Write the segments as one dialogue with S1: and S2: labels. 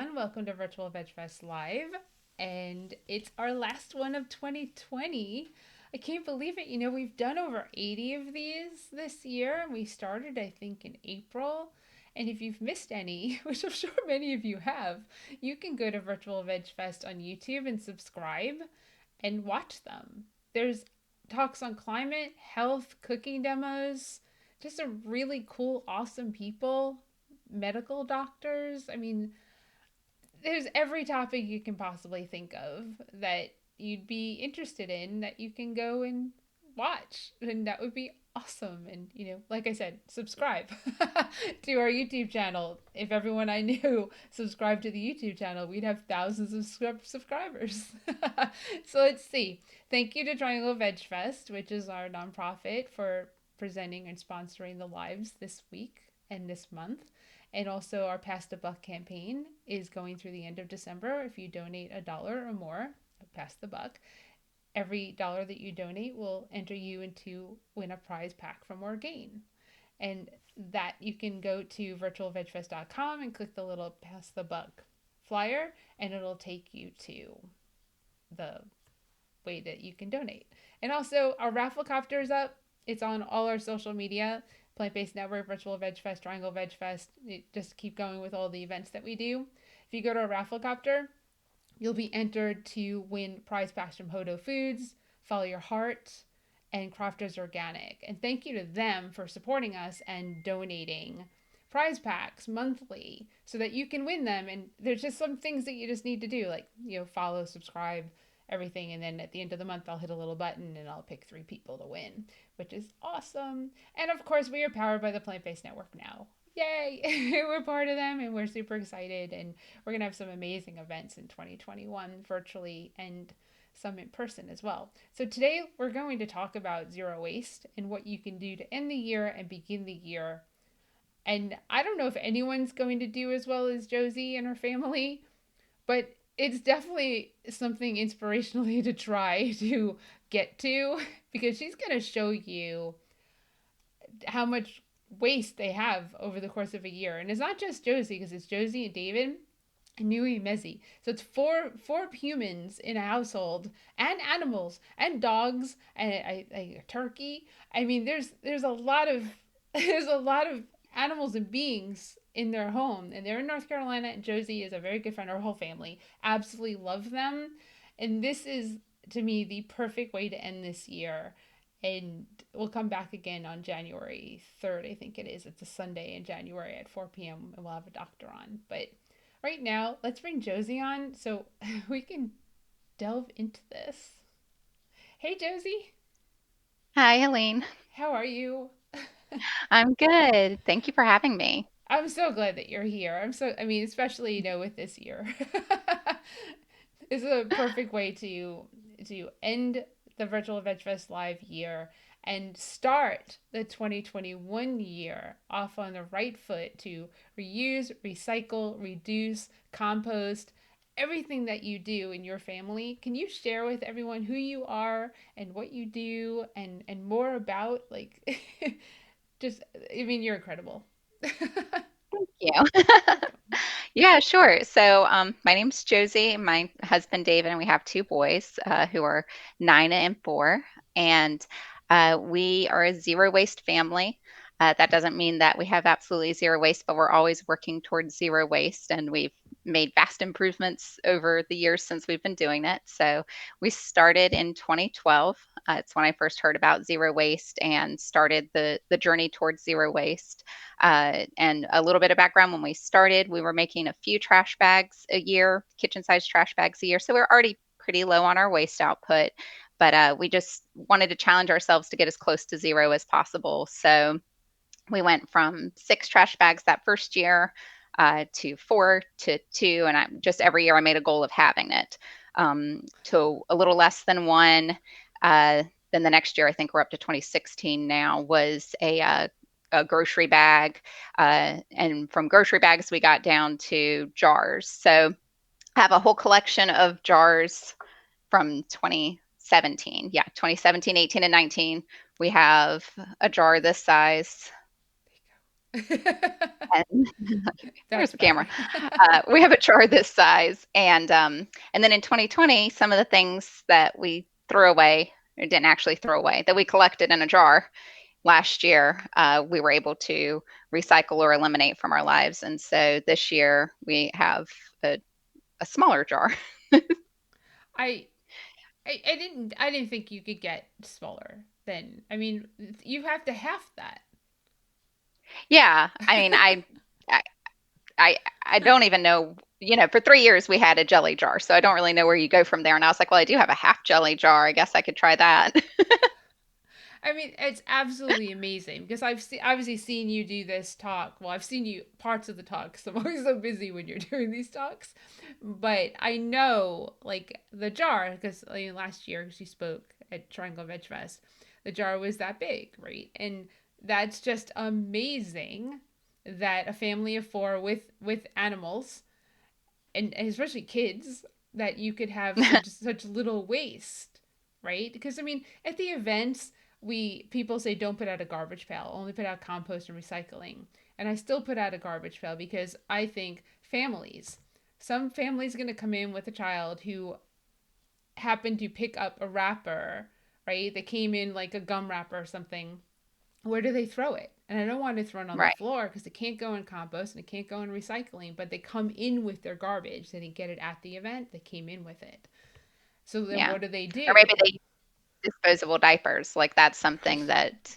S1: everyone. Welcome to Virtual Veg Fest Live. And it's our last one of 2020. I can't believe it. We've done over 80 of these this year. We started, I think, in April. And if you've missed any, which I'm sure many of you have, you can go to Virtual Veg Fest on YouTube and subscribe and watch them. There's talks on climate, health, cooking demos, just a really cool, awesome people, medical doctors. There's every topic you can possibly think of that you'd be interested in that you can go and watch. And that would be awesome. And, like I said, subscribe to our YouTube channel. If everyone I knew subscribed to the YouTube channel, we'd have thousands of subscribers. So let's see. Thank you to Triangle Veg Fest, which is our nonprofit, for presenting and sponsoring the lives this week and this month. And also, our Pass the Buck campaign is going through the end of December. If you donate $1 or more, pass the buck, every dollar that you donate will enter you into win a prize pack from Orgain. And that you can go to virtualvegfest.com and click the little Pass the Buck flyer, and it'll take you to the way that you can donate. And also, our raffle copter is up. It's on all our social media. Plant-Based Network, Virtual Veg Fest, Triangle Veg Fest. Just keep going with all the events that we do. If you go to a Rafflecopter, you'll be entered to win prize packs from Hodo Foods, Follow Your Heart, and Crofters Organic. And thank you to them for supporting us and donating prize packs monthly so that you can win them. And there's just some things that you just need to do, like, follow, subscribe, everything. And then at the end of the month, I'll hit a little button and I'll pick 3 people to win, which is awesome. And of course, we are powered by the Plant-Based Network now. Yay! We're part of them and we're super excited. And we're going to have some amazing events in 2021 virtually and some in person as well. So today we're going to talk about zero waste and what you can do to end the year and begin the year. And I don't know if anyone's going to do as well as Josie and her family, but it's definitely something inspirationally to try to get to, because she's going to show you how much waste they have over the course of a year. And it's not just Josie, because it's Josie and David and Nui Mezzi. So it's four humans in a household, and animals and dogs and a turkey. There's a lot of there's a lot of animals and beings in their home, and they're in North Carolina, and Josie is a very good friend. Our whole family absolutely love them, and this is, to me, the perfect way to end this year. And we'll come back again on January 3rd, I think it is. It's a Sunday in January at 4 p.m. and we'll have a doctor on. But right now, let's bring Josie on so we can delve into this. Hey, Josie.
S2: Hi, Helene.
S1: How are you?
S2: I'm good. Thank you for having me.
S1: I'm so glad that you're here. Especially, with this year. It's a perfect way to end the Virtual Veg Fest Live year and start the 2021 year off on the right foot to reuse, recycle, reduce, compost, everything that you do in your family. Can you share with everyone who you are and what you do and more about, like, you're incredible.
S2: Thank you. Yeah, sure. My name's Josie, my husband David, and we have 2 boys who are 9 and 4. And we are a zero waste family. That doesn't mean that we have absolutely zero waste, but we're always working towards zero waste. And we've made vast improvements over the years since we've been doing it. So we started in 2012. It's when I first heard about zero waste and started the journey towards zero waste. And a little bit of background: when we started, we were making a few trash bags a year, kitchen sized trash bags a year. So we we're already pretty low on our waste output, but we just wanted to challenge ourselves to get as close to zero as possible. So we went from 6 trash bags that first year to 4 to 2. And just every year I made a goal of having it to a little less than 1. Then the next year, I think we're up to 2016 now, was a grocery bag. And from grocery bags, we got down to jars. So I have a whole collection of jars from 2017. Yeah, 2017, 18, and 19. We have a jar this size. And where's
S1: That's
S2: the camera?
S1: funny.
S2: We have a jar this size, and then in 2020, some of the things that we threw away, or didn't actually throw away, that we collected in a jar last year, we were able to recycle or eliminate from our lives. And so this year we have a smaller jar.
S1: I, I didn't think you could get smaller than. I mean, you have to half that.
S2: Yeah, I mean, I, I, I don't even know. For 3 years we had a jelly jar, so I don't really know where you go from there. And I was like, well, I do have a half jelly jar. I guess I could try that.
S1: I mean, it's absolutely amazing because obviously seen you do this talk. Well, I've seen you parts of the talk because I'm always so busy when you're doing these talks. But I know, like, the jar, because last year she spoke at Triangle Veg Fest, the jar was that big, right? And that's just amazing that a family of four with animals and especially kids, that you could have such little waste, right? Because I mean, at the events, we people say don't put out a garbage pail, only put out compost and recycling. And I still put out a garbage pail because I think some families going to come in with a child who happened to pick up a wrapper, right? They came in like a gum wrapper or something. Where do they throw it? And I don't want to throw it on the
S2: Right.
S1: floor because it can't go in compost and it can't go in recycling, but they come in with their garbage. They didn't get it at the event, they came in with it. So then
S2: Yeah.
S1: what do they
S2: Or maybe
S1: do?
S2: they disposable diapers. Like that's something that,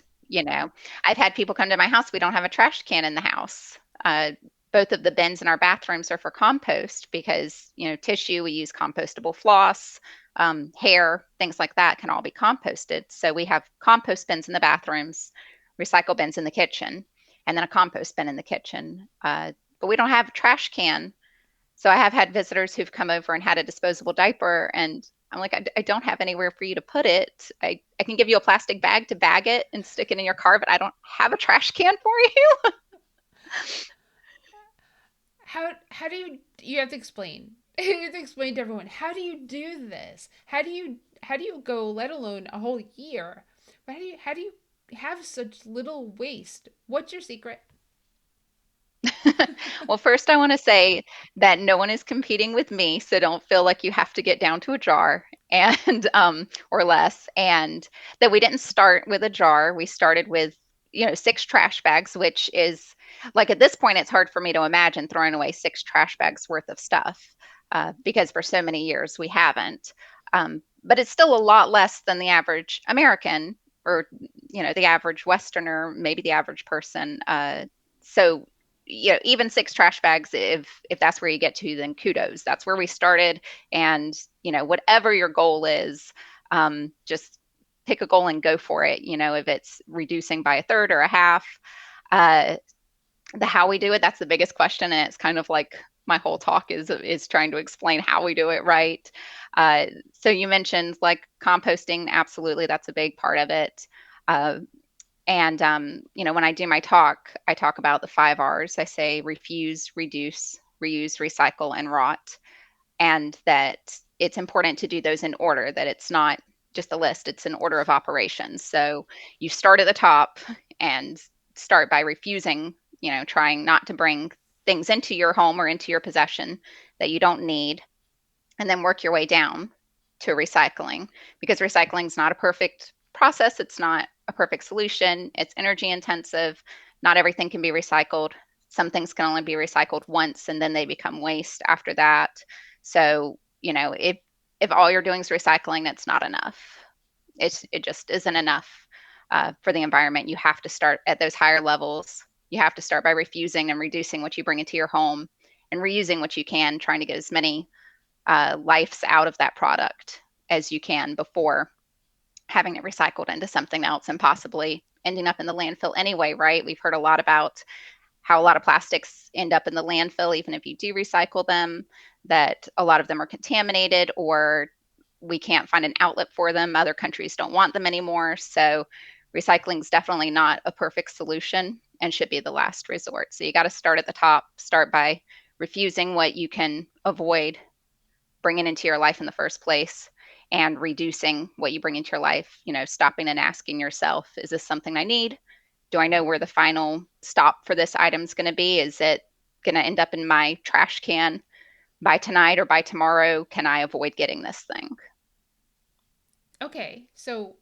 S2: I've had people come to my house. We don't have a trash can in the house. Both of the bins in our bathrooms are for compost because, tissue, we use compostable floss, hair, things like that can all be composted. So we have compost bins in the bathrooms, recycle bins in the kitchen, and then a compost bin in the kitchen. But we don't have a trash can. So I have had visitors who've come over and had a disposable diaper, and I'm like, I don't have anywhere for you to put it. I can give you a plastic bag to bag it and stick it in your car, but I don't have a trash can for you.
S1: How do you have to explain? You have to explain to everyone, how do you do this? How do you go, let alone a whole year? But how do you have such little waste? What's your secret?
S2: Well, first, I want to say that no one is competing with me, so don't feel like you have to get down to a jar and or less. And that we didn't start with a jar. We started with, 6 trash bags, which is like at this point, it's hard for me to imagine throwing away 6 trash bags worth of stuff because for so many years we haven't. But it's still a lot less than the average American or the average Westerner, maybe the average person. So even 6 trash bags, if that's where you get to, then kudos. That's where we started. And whatever your goal is, just pick a goal and go for it. If it's reducing by a third or a half, uh, the how we do it, that's the biggest question, and it's kind of like my whole talk is trying to explain how we do it right. So you mentioned like composting, absolutely, that's a big part of it. And when I do my talk, I talk about the 5 R's. I say refuse, reduce, reuse, recycle, and rot. And that it's important to do those in order, that it's not just a list, it's an order of operations. So you start at the top and start by refusing, trying not to bring things into your home or into your possession that you don't need, and then work your way down to recycling, because recycling is not a perfect process. It's not a perfect solution. It's energy intensive. Not everything can be recycled. Some things can only be recycled once and then they become waste after that. So, if all you're doing is recycling, it's not enough. It just isn't enough for the environment. You have to start at those higher levels. You have to start by refusing and reducing what you bring into your home and reusing what you can, trying to get as many lives out of that product as you can before having it recycled into something else and possibly ending up in the landfill anyway, right? We've heard a lot about how a lot of plastics end up in the landfill, even if you do recycle them, that a lot of them are contaminated or we can't find an outlet for them. Other countries don't want them anymore. So recycling is definitely not a perfect solution and should be the last resort. So you got to start at the top, start by refusing what you can avoid bringing into your life in the first place, and reducing what you bring into your life, stopping and asking yourself, is this something I need? Do I know where the final stop for this item is going to be? Is it going to end up in my trash can by tonight or by tomorrow? Can I avoid getting this thing?
S1: Okay, so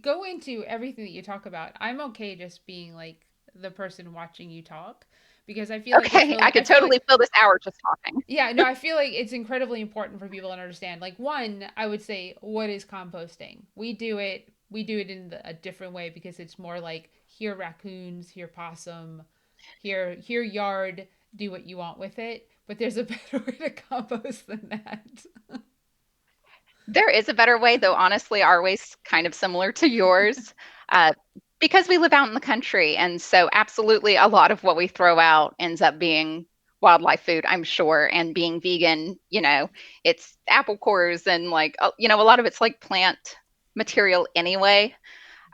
S1: go into everything that you talk about. I'm okay just being like the person watching you talk because I feel like it's
S2: Okay, I
S1: really, I
S2: could
S1: feel like,
S2: totally fill this hour just talking.
S1: yeah, no, I feel like it's incredibly important for people to understand. Like, one, I would say, what is composting? We do it in a different way because it's more like here raccoons, here possum, here yard, do what you want with it. But there's a better way to compost than that.
S2: There is a better way, though honestly, our way's kind of similar to yours. Uh, because we live out in the country, and so absolutely a lot of what we throw out ends up being wildlife food, I'm sure. And being vegan, it's apple cores and like, a lot of it's like plant material anyway.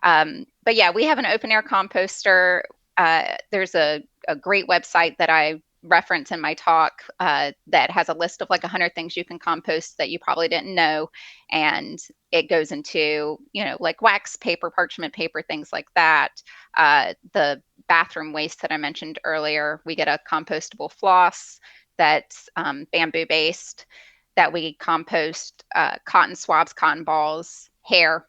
S2: But yeah, we have an open air composter. There's a great website that I reference in my talk that has a list of like 100 things you can compost that you probably didn't know. And it goes into, like wax paper, parchment paper, things like that. The bathroom waste that I mentioned earlier, we get a compostable floss that's bamboo based that we compost cotton swabs, cotton balls, hair,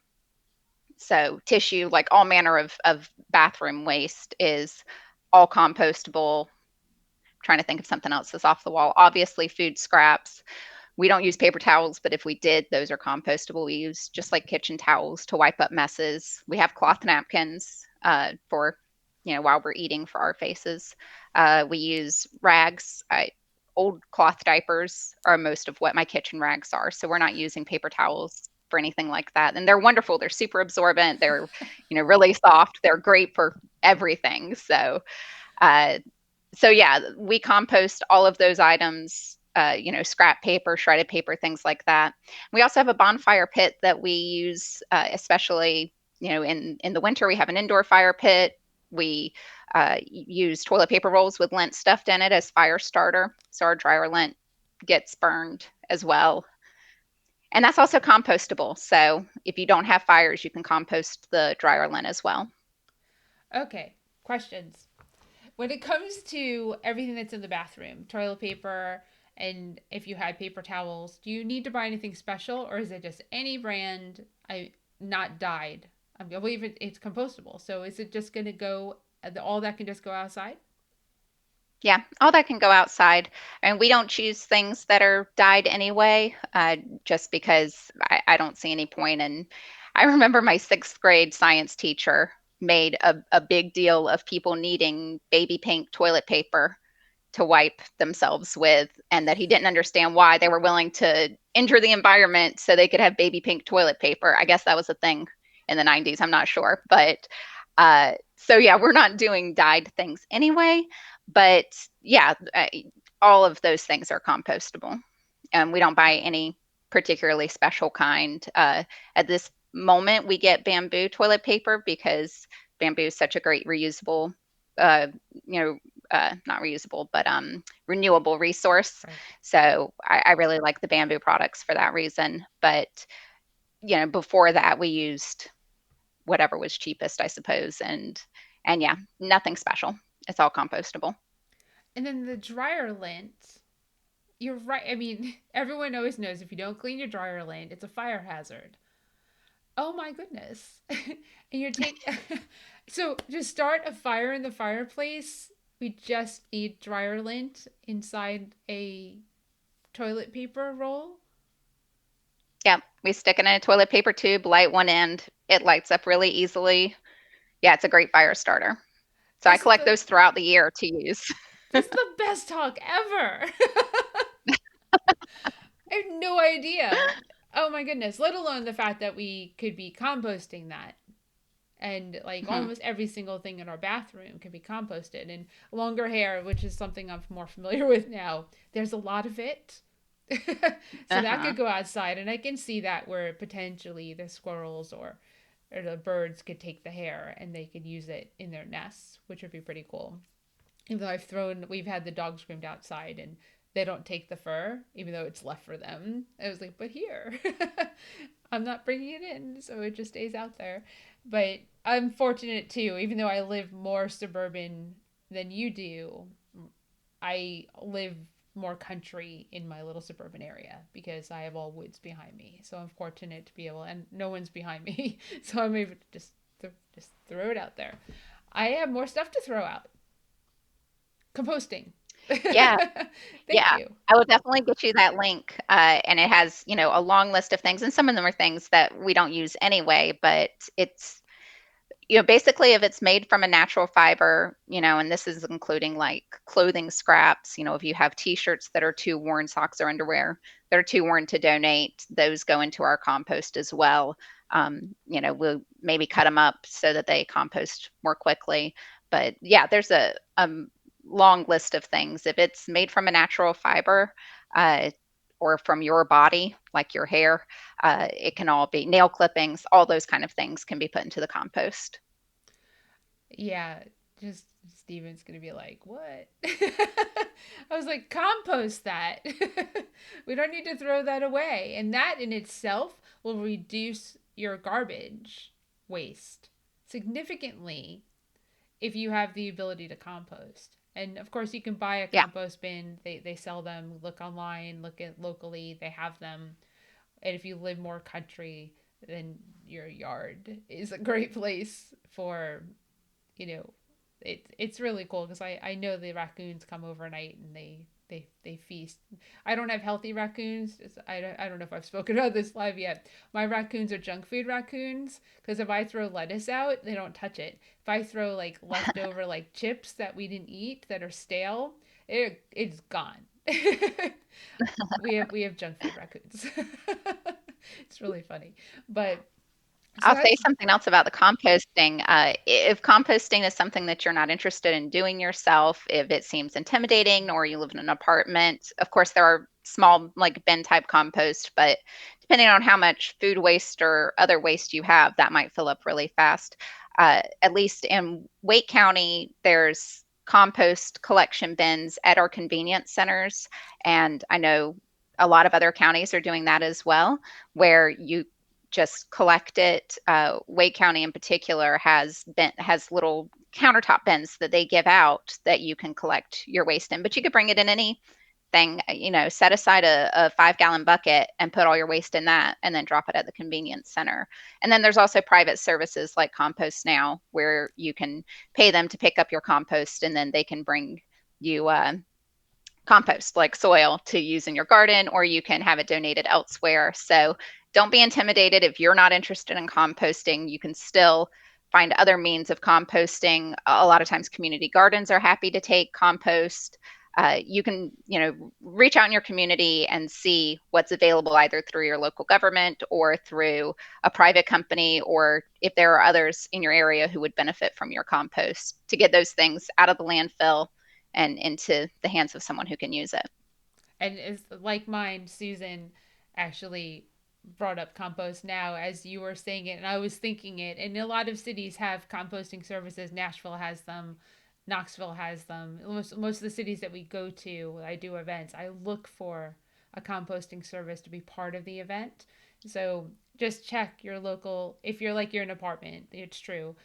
S2: so tissue, like all manner of bathroom waste is all compostable. Trying to think of something else that's off the wall. Obviously, food scraps. We don't use paper towels, but if we did, those are compostable. We use just like kitchen towels to wipe up messes. We have cloth napkins for, while we're eating for our faces. We use rags. Old cloth diapers are most of what my kitchen rags are. So we're not using paper towels for anything like that. And they're wonderful. They're super absorbent. They're, really soft. They're great for everything. Uh, so yeah, we compost all of those items, scrap paper, shredded paper, things like that. We also have a bonfire pit that we use, especially, in the winter, we have an indoor fire pit. We use toilet paper rolls with lint stuffed in it as fire starter. So our dryer lint gets burned as well. And that's also compostable. So if you don't have fires, you can compost the dryer lint as well.
S1: Okay, questions. When it comes to everything that's in the bathroom, toilet paper, and if you had paper towels, do you need to buy anything special, or is it just any brand? I not dyed. I believe it's compostable. So is it just going to go? All that can just go outside?
S2: Yeah, all that can go outside. And we don't choose things that are dyed anyway, just because I don't see any point in. I remember my sixth grade science teacher made a big deal of people needing baby pink toilet paper to wipe themselves with, and that he didn't understand why they were willing to injure the environment so they could have baby pink toilet paper. I guess that was a thing in the 90s. I'm not sure. But so, yeah, we're not doing dyed things anyway. But yeah, all of those things are compostable. And we don't buy any particularly special kind. At this moment, we get bamboo toilet paper because bamboo is such a great reusable, uh, you know, not reusable, but renewable resource.
S1: Right.
S2: So I really like the bamboo products for that reason. But, before that, we used whatever was cheapest, I suppose. And yeah, nothing special. It's all compostable.
S1: And then the dryer lint. You're right. I mean, everyone always knows if you don't clean your dryer lint, it's a fire hazard. Oh my goodness. And you're take so to start a fire in the fireplace, we just need dryer lint inside a toilet paper roll.
S2: Yeah, we stick it in a toilet paper tube, light one end. It lights up really easily. Yeah, it's a great fire starter. So I
S1: This is
S2: collect
S1: the
S2: those throughout the year to use.
S1: this is the best talk ever. I have no idea. Oh my goodness, let alone the fact that we could be composting that. And like
S2: Mhm.
S1: almost every single thing in our bathroom can be composted. And longer hair, which is something I'm more familiar with now, there's a lot of it. So that
S2: Uh-huh.
S1: could go outside, and I can see that where potentially the squirrels or the birds could take the hair and they could use it in their nests, which would be pretty cool. Even though we've had the dogs groomed outside and they don't take the fur, even though it's left for them. I was like, but here, I'm not bringing it in, so it just stays out there. But I'm fortunate too, even though I live more suburban than you do. I live more country in my little suburban area because I have all woods behind me. So I'm fortunate to be able, and no one's behind me, so I'm able to just throw it out there. I have more stuff to throw out. Composting.
S2: Yeah.
S1: Thank
S2: Yeah,
S1: you.
S2: I will definitely get you that link, and it has, a long list of things, and some of them are things that we don't use anyway, but it's, basically if it's made from a natural fiber, and this is including like clothing scraps, if you have t-shirts that are too worn, socks or underwear that are too worn to donate, those go into our compost as well. We'll maybe cut them up so that they compost more quickly. But yeah, there's a long list of things. If it's made from a natural fiber, uh, or from your body, like your hair, it can all be nail clippings, all those kind of things can be put into the compost.
S1: Yeah, just Steven's gonna be like, "What?" I was like, "Compost that. We don't need to throw that away." And that in itself will reduce your garbage waste significantly if you have the ability to compost. And of course, you can buy a
S2: Yeah.
S1: compost bin. They sell them. Look online, look at locally. They have them. And if you live more country, then your yard is a great place for, you know, it's really cool because I know the raccoons come overnight and they feast. I don't have healthy raccoons. I don't know if I've spoken about this live yet. My raccoons are junk food raccoons because if I throw lettuce out, they don't touch it. If I throw like leftover like chips that we didn't eat that are stale, it's gone. We have junk food raccoons. It's really funny, but so
S2: I'll say
S1: that's
S2: something else about the composting. If composting is something that you're not interested in doing yourself, if it seems intimidating or you live in an apartment, of course, there are small, like bin type compost, but depending on how much food waste or other waste you have, that might fill up really fast. At least in Wake County, there's compost collection bins at our convenience centers. And I know a lot of other counties are doing that as well, where you just collect it. Wake County in particular has little countertop bins that they give out that you can collect your waste in, but you could bring it in anything, set aside a 5 gallon bucket and put all your waste in that and then drop it at the convenience center. And then there's also private services like Compost Now, where you can pay them to pick up your compost and then they can bring you compost like soil to use in your garden, or you can have it donated elsewhere. So don't be intimidated if you're not interested in composting. You can still find other means of composting. A lot of times community gardens are happy to take compost. You can, reach out in your community and see what's available either through your local government or through a private company, or if there are others in your area who would benefit from your compost to get those things out of the landfill and into the hands of someone who can use it.
S1: and it's like mine. Susan actually brought up compost now as you were saying it, and I was thinking it. And a lot of cities have composting services. Nashville has them. Knoxville has them. Most of the cities that we go to, I do events. I look for a composting service to be part of the event. So just check your local. If you're an apartment, it's true.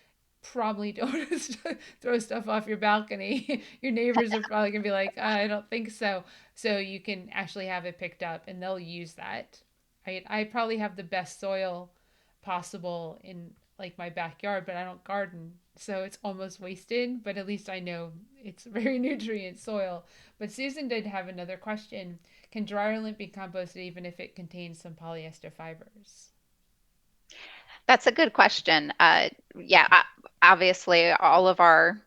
S1: Probably don't throw stuff off your balcony. Your neighbors are probably gonna be like, I don't think so. So you can actually have it picked up and they'll use that. Right? I probably have the best soil possible in like my backyard, but I don't garden. So it's almost wasted, but at least I know it's very nutrient soil. But Susan did have another question. Can dryer lint be composted even if it contains some polyester fibers?
S2: That's a good question. Yeah, obviously, all of our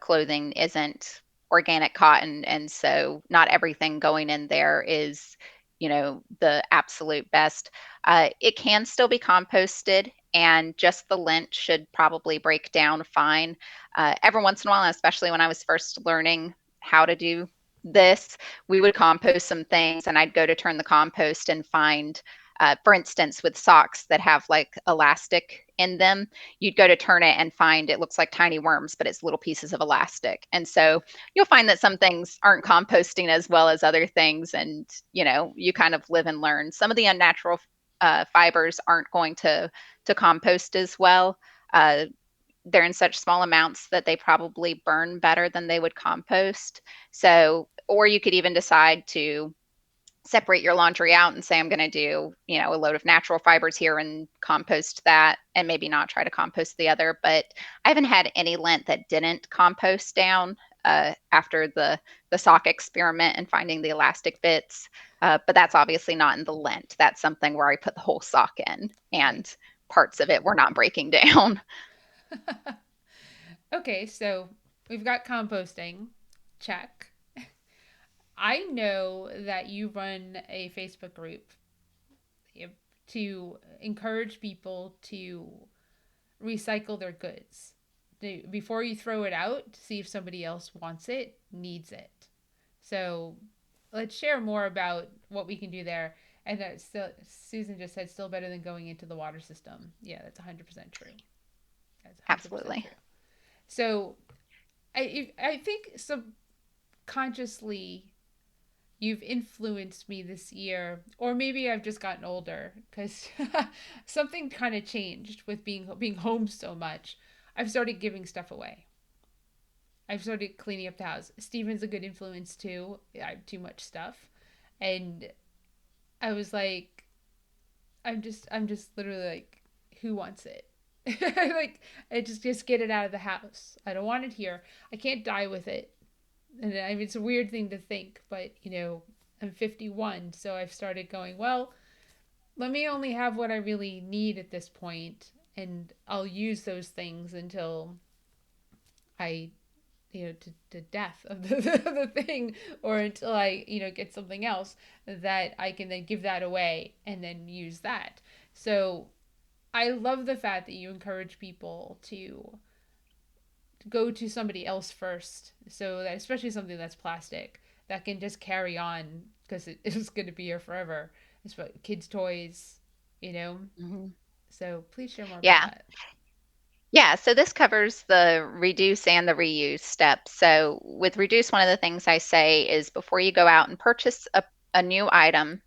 S2: clothing isn't organic cotton, and so not everything going in there is, the absolute best. It can still be composted, and just the lint should probably break down fine. Every once in a while, especially when I was first learning how to do this, we would compost some things, and I'd go to turn the compost and find, for instance, with socks that have like elastic in them, you'd go to turn it and find it looks like tiny worms, but it's little pieces of elastic. And so you'll find that some things aren't composting as well as other things. And, you kind of live and learn. Some of the unnatural fibers aren't going to compost as well. Uh, they're in such small amounts that they probably burn better than they would compost. So, or you could even decide to separate your laundry out and say, I'm going to do, a load of natural fibers here and compost that, and maybe not try to compost the other. But I haven't had any lint that didn't compost down after the sock experiment and finding the elastic bits. But that's obviously not in the lint. That's something where I put the whole sock in,
S1: Right.
S2: and parts of it were not breaking down.
S1: Okay, so we've got composting. Check. I know that you run a Facebook group to encourage people to recycle their goods. Before you throw it out, see if somebody else wants it, needs it. So let's share more about what we can do there. And that still, Susan just said, still better than going into the water system. Yeah, that's 100% true. That's 100%
S2: Absolutely.
S1: true. So I think subconsciously you've influenced me this year, or maybe I've just gotten older because something kind of changed with being home so much. I've started giving stuff away. I've started cleaning up the house. Steven's a good influence too. I have too much stuff, and I was like, I'm just literally like, who wants it? Like, I just get it out of the house. I don't want it here. I can't die with it. And I mean, it's a weird thing to think, but I'm 51, so I've started going, well, let me only have what I really need at this point, and I'll use those things until I, to death of the thing, or until I, get something else that I can then give that away and then use that. So I love the fact that you encourage people to go to somebody else first, so that especially something that's plastic that can just carry on because it is going to be here forever. It's what kids' toys, you know.
S2: Mhm.
S1: So please share more about
S2: Yeah.
S1: that.
S2: Yeah, so this covers the reduce and the reuse steps. So with reduce, one of the things I say is before you go out and purchase a new item,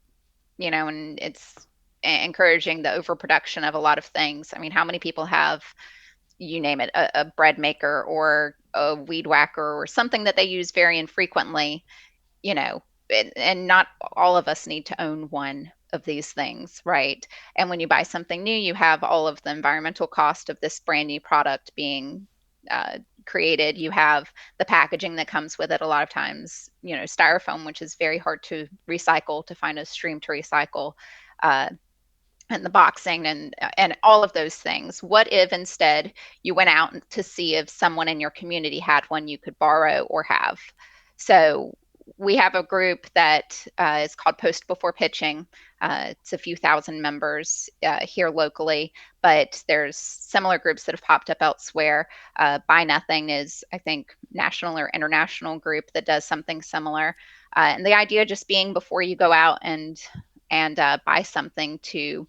S2: and it's encouraging the overproduction of a lot of things. I mean, how many people have, you name it, a bread maker or a weed whacker or something that they use very infrequently, you know, and not all of us need to own one of these things, right? And when you buy something new, you have all of the environmental cost of this brand new product being created. You have the packaging that comes with it. A lot of times, styrofoam, which is very hard to recycle, to find a stream to recycle. Uh, and the boxing and all of those things. What if instead you went out to see if someone in your community had one you could borrow or have? So we have a group that is called Post Before Pitching. It's a few thousand members here locally, but there's similar groups that have popped up elsewhere. Buy Nothing is, I think, national or international group that does something similar. And the idea just being before you go out and buy something to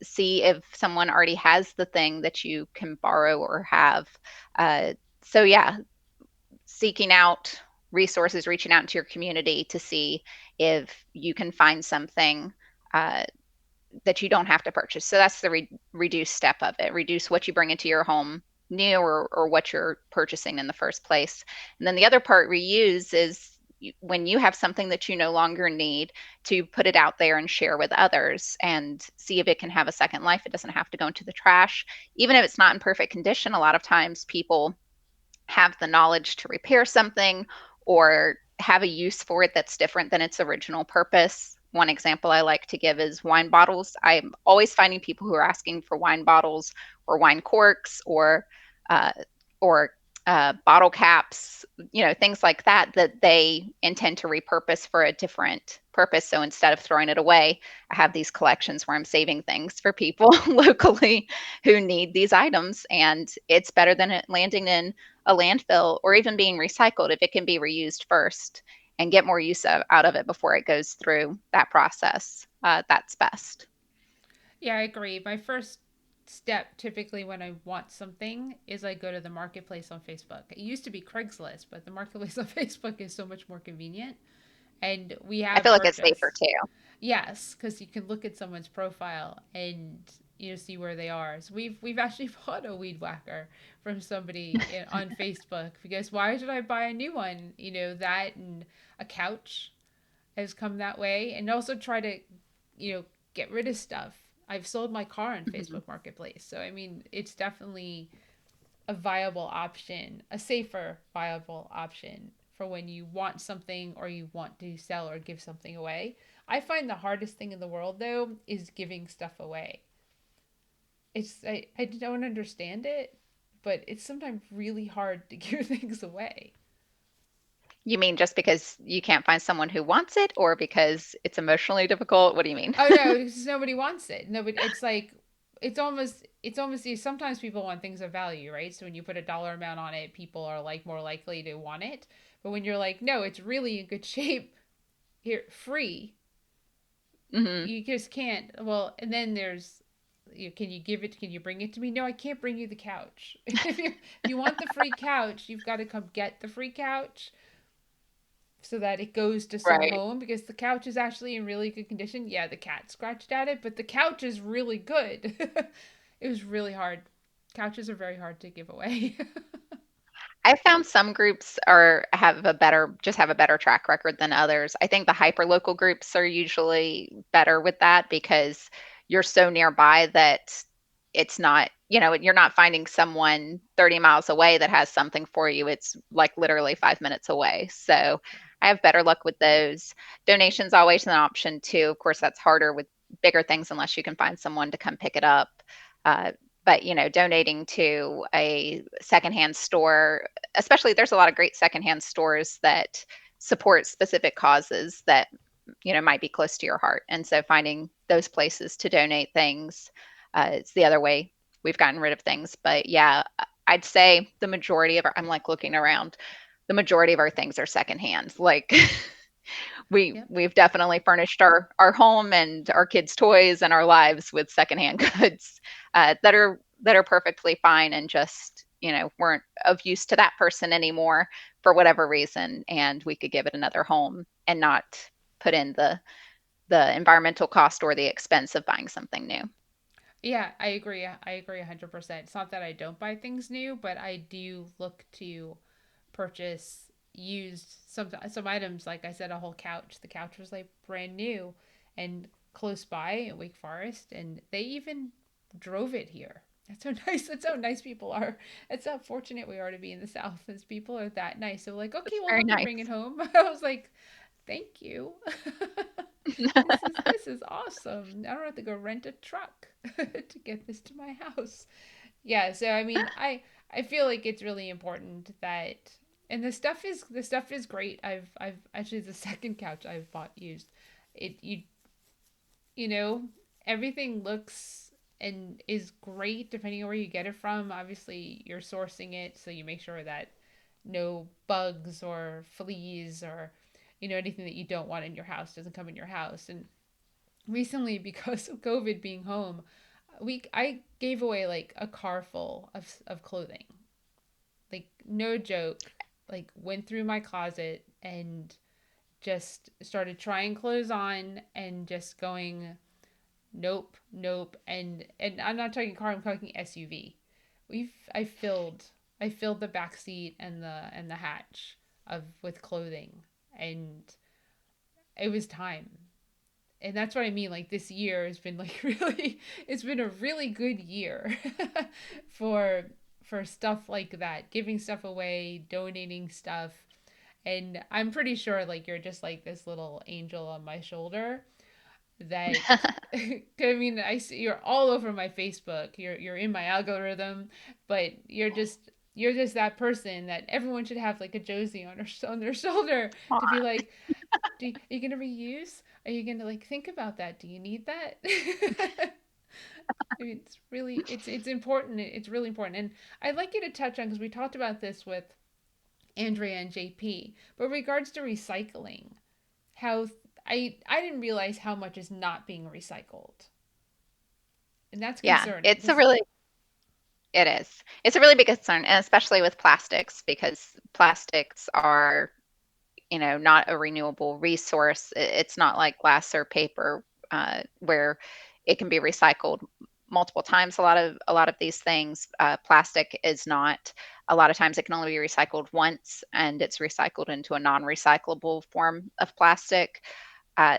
S2: see if someone already has the thing that you can borrow or have. Uh, so yeah, seeking out resources, reaching out into your community to see if you can find something uh, that you don't have to purchase. So that's the reduce step of it. Reduce what you bring into your home new or what you're purchasing in the first place. And then the other part, reuse, is when you have something that you no longer need, to put it out there and share with others and see if it can have a second life. It doesn't have to go into the trash. Even if it's not in perfect condition, a lot of times people have the knowledge to repair something or have a use for it that's different than its original purpose. One example I like to give is wine bottles. I'm always finding people who are asking for wine bottles or wine corks uh, or bottle caps, things like that, that they intend to repurpose for a different purpose. So instead of throwing it away, I have these collections where I'm saving things for people locally who need these items. And it's better than it landing in a landfill or even being recycled if it can be reused first and get more use out of it before it goes through that process. That's best.
S1: Yeah, I agree. My first step typically when I want something is I go to the marketplace on Facebook. It used to be Craigslist, but the marketplace on Facebook is so much more convenient. And we
S2: I
S1: have
S2: feel like it's safer
S1: purchased.
S2: too.
S1: Yes, because you can look at someone's profile and see where they are. So we've actually bought a weed whacker from somebody on Facebook because why should I buy a new one? That and a couch has come that way, and also try to get rid of stuff. I've sold my car on
S2: Mhm.
S1: Facebook Marketplace, so I mean it's definitely a viable option, a safer viable option for when you want something or you want to sell or give something away. I find the hardest thing in the world though is giving stuff away. I don't understand it, but it's sometimes really hard to give things away.
S2: You mean just because you can't find someone who wants it, or because it's emotionally difficult? What do you mean?
S1: Oh no, because nobody wants it. Nobody. It's almost sometimes people want things of value, right? So when you put a dollar amount on it, people are like more likely to want it. But when you're like, no, it's really in good shape, here, free,
S2: Hmm.
S1: you just can't. Well, and then there's, can you give it? Can you bring it to me? No, I can't bring you the couch. If you want the free couch, you've got to come get the free couch so that it goes to some
S2: Right.
S1: home because the couch is actually in really good condition. Yeah, the cat scratched at it, but the couch is really good. It was really hard. Couches are very hard to give away.
S2: I found some groups are have a better track record than others. I think the hyperlocal groups are usually better with that because you're so nearby that it's not, you're not finding someone 30 miles away that has something for you. It's like literally 5 minutes away. So I have better luck with those. Donations always an option too. Of course, that's harder with bigger things unless you can find someone to come pick it up. Uh, but donating to a secondhand store, especially, there's a lot of great secondhand stores that support specific causes that might be close to your heart, and so finding those places to donate things is the other way we've gotten rid of things. But yeah, I'd say the majority of our, I'm like looking around, the majority of our things are secondhand. Like
S1: Yep.
S2: we've definitely furnished our home and our kids' toys and our lives with secondhand goods that are perfectly fine and just weren't of use to that person anymore for whatever reason, and we could give it another home and not put in the environmental cost or the expense of buying something new.
S1: Yeah, I agree. I agree 100%. It's not that I don't buy things new, but I do look to purchase used some items. Like I said, a whole couch. The couch was like brand new and close by in Wake Forest, and they even drove it here. That's how nice. That's how nice people are. That's how fortunate we are to be in the South. As people are that nice. So like, okay,
S2: That's
S1: we'll
S2: very
S1: help you bring it
S2: nice.
S1: home. I was like, thank you. This is awesome. I don't have to go rent a truck to get this to my house. Yeah, so I mean, I feel like it's really important that, and the stuff is great. I've actually the second couch I've bought used. It you know everything looks and is great depending on where you get it from. Obviously, you're sourcing it, so you make sure that no bugs or fleas or anything that you don't want in your house doesn't come in your house. And recently, because of COVID being home, I gave away like a car full of clothing. Like no joke. Like went through my closet and just started trying clothes on and just going nope, nope, and I'm not talking car, I'm talking SUV. We've I filled the back seat and the hatch of with clothing, and it was time. And that's what I mean. Like this year has been like really, it's been a really good year for for stuff like that, giving stuff away, donating stuff, and I'm pretty sure like you're just like this little angel on my shoulder that. I mean, I see you're all over my Facebook. You're in my algorithm, but you're just that person that everyone should have like a Josie on their shoulder to be
S2: Aw.
S1: like, are you gonna reuse? Are you gonna like think about that? Do you need that? I mean, it's important. It's really important, and I'd like you to touch on because we talked about this with Andrea and JP, but regards to recycling, how I didn't realize how much is not being recycled, and that's
S2: Yeah,
S1: concerning because
S2: it is. It's a really big concern, and especially with plastics, because plastics are not a renewable resource. It's not like glass or paper, where it can be recycled multiple times. A lot of these things, plastic is not. A lot of times it can only be recycled once, and it's recycled into a non-recyclable form of plastic. Uh,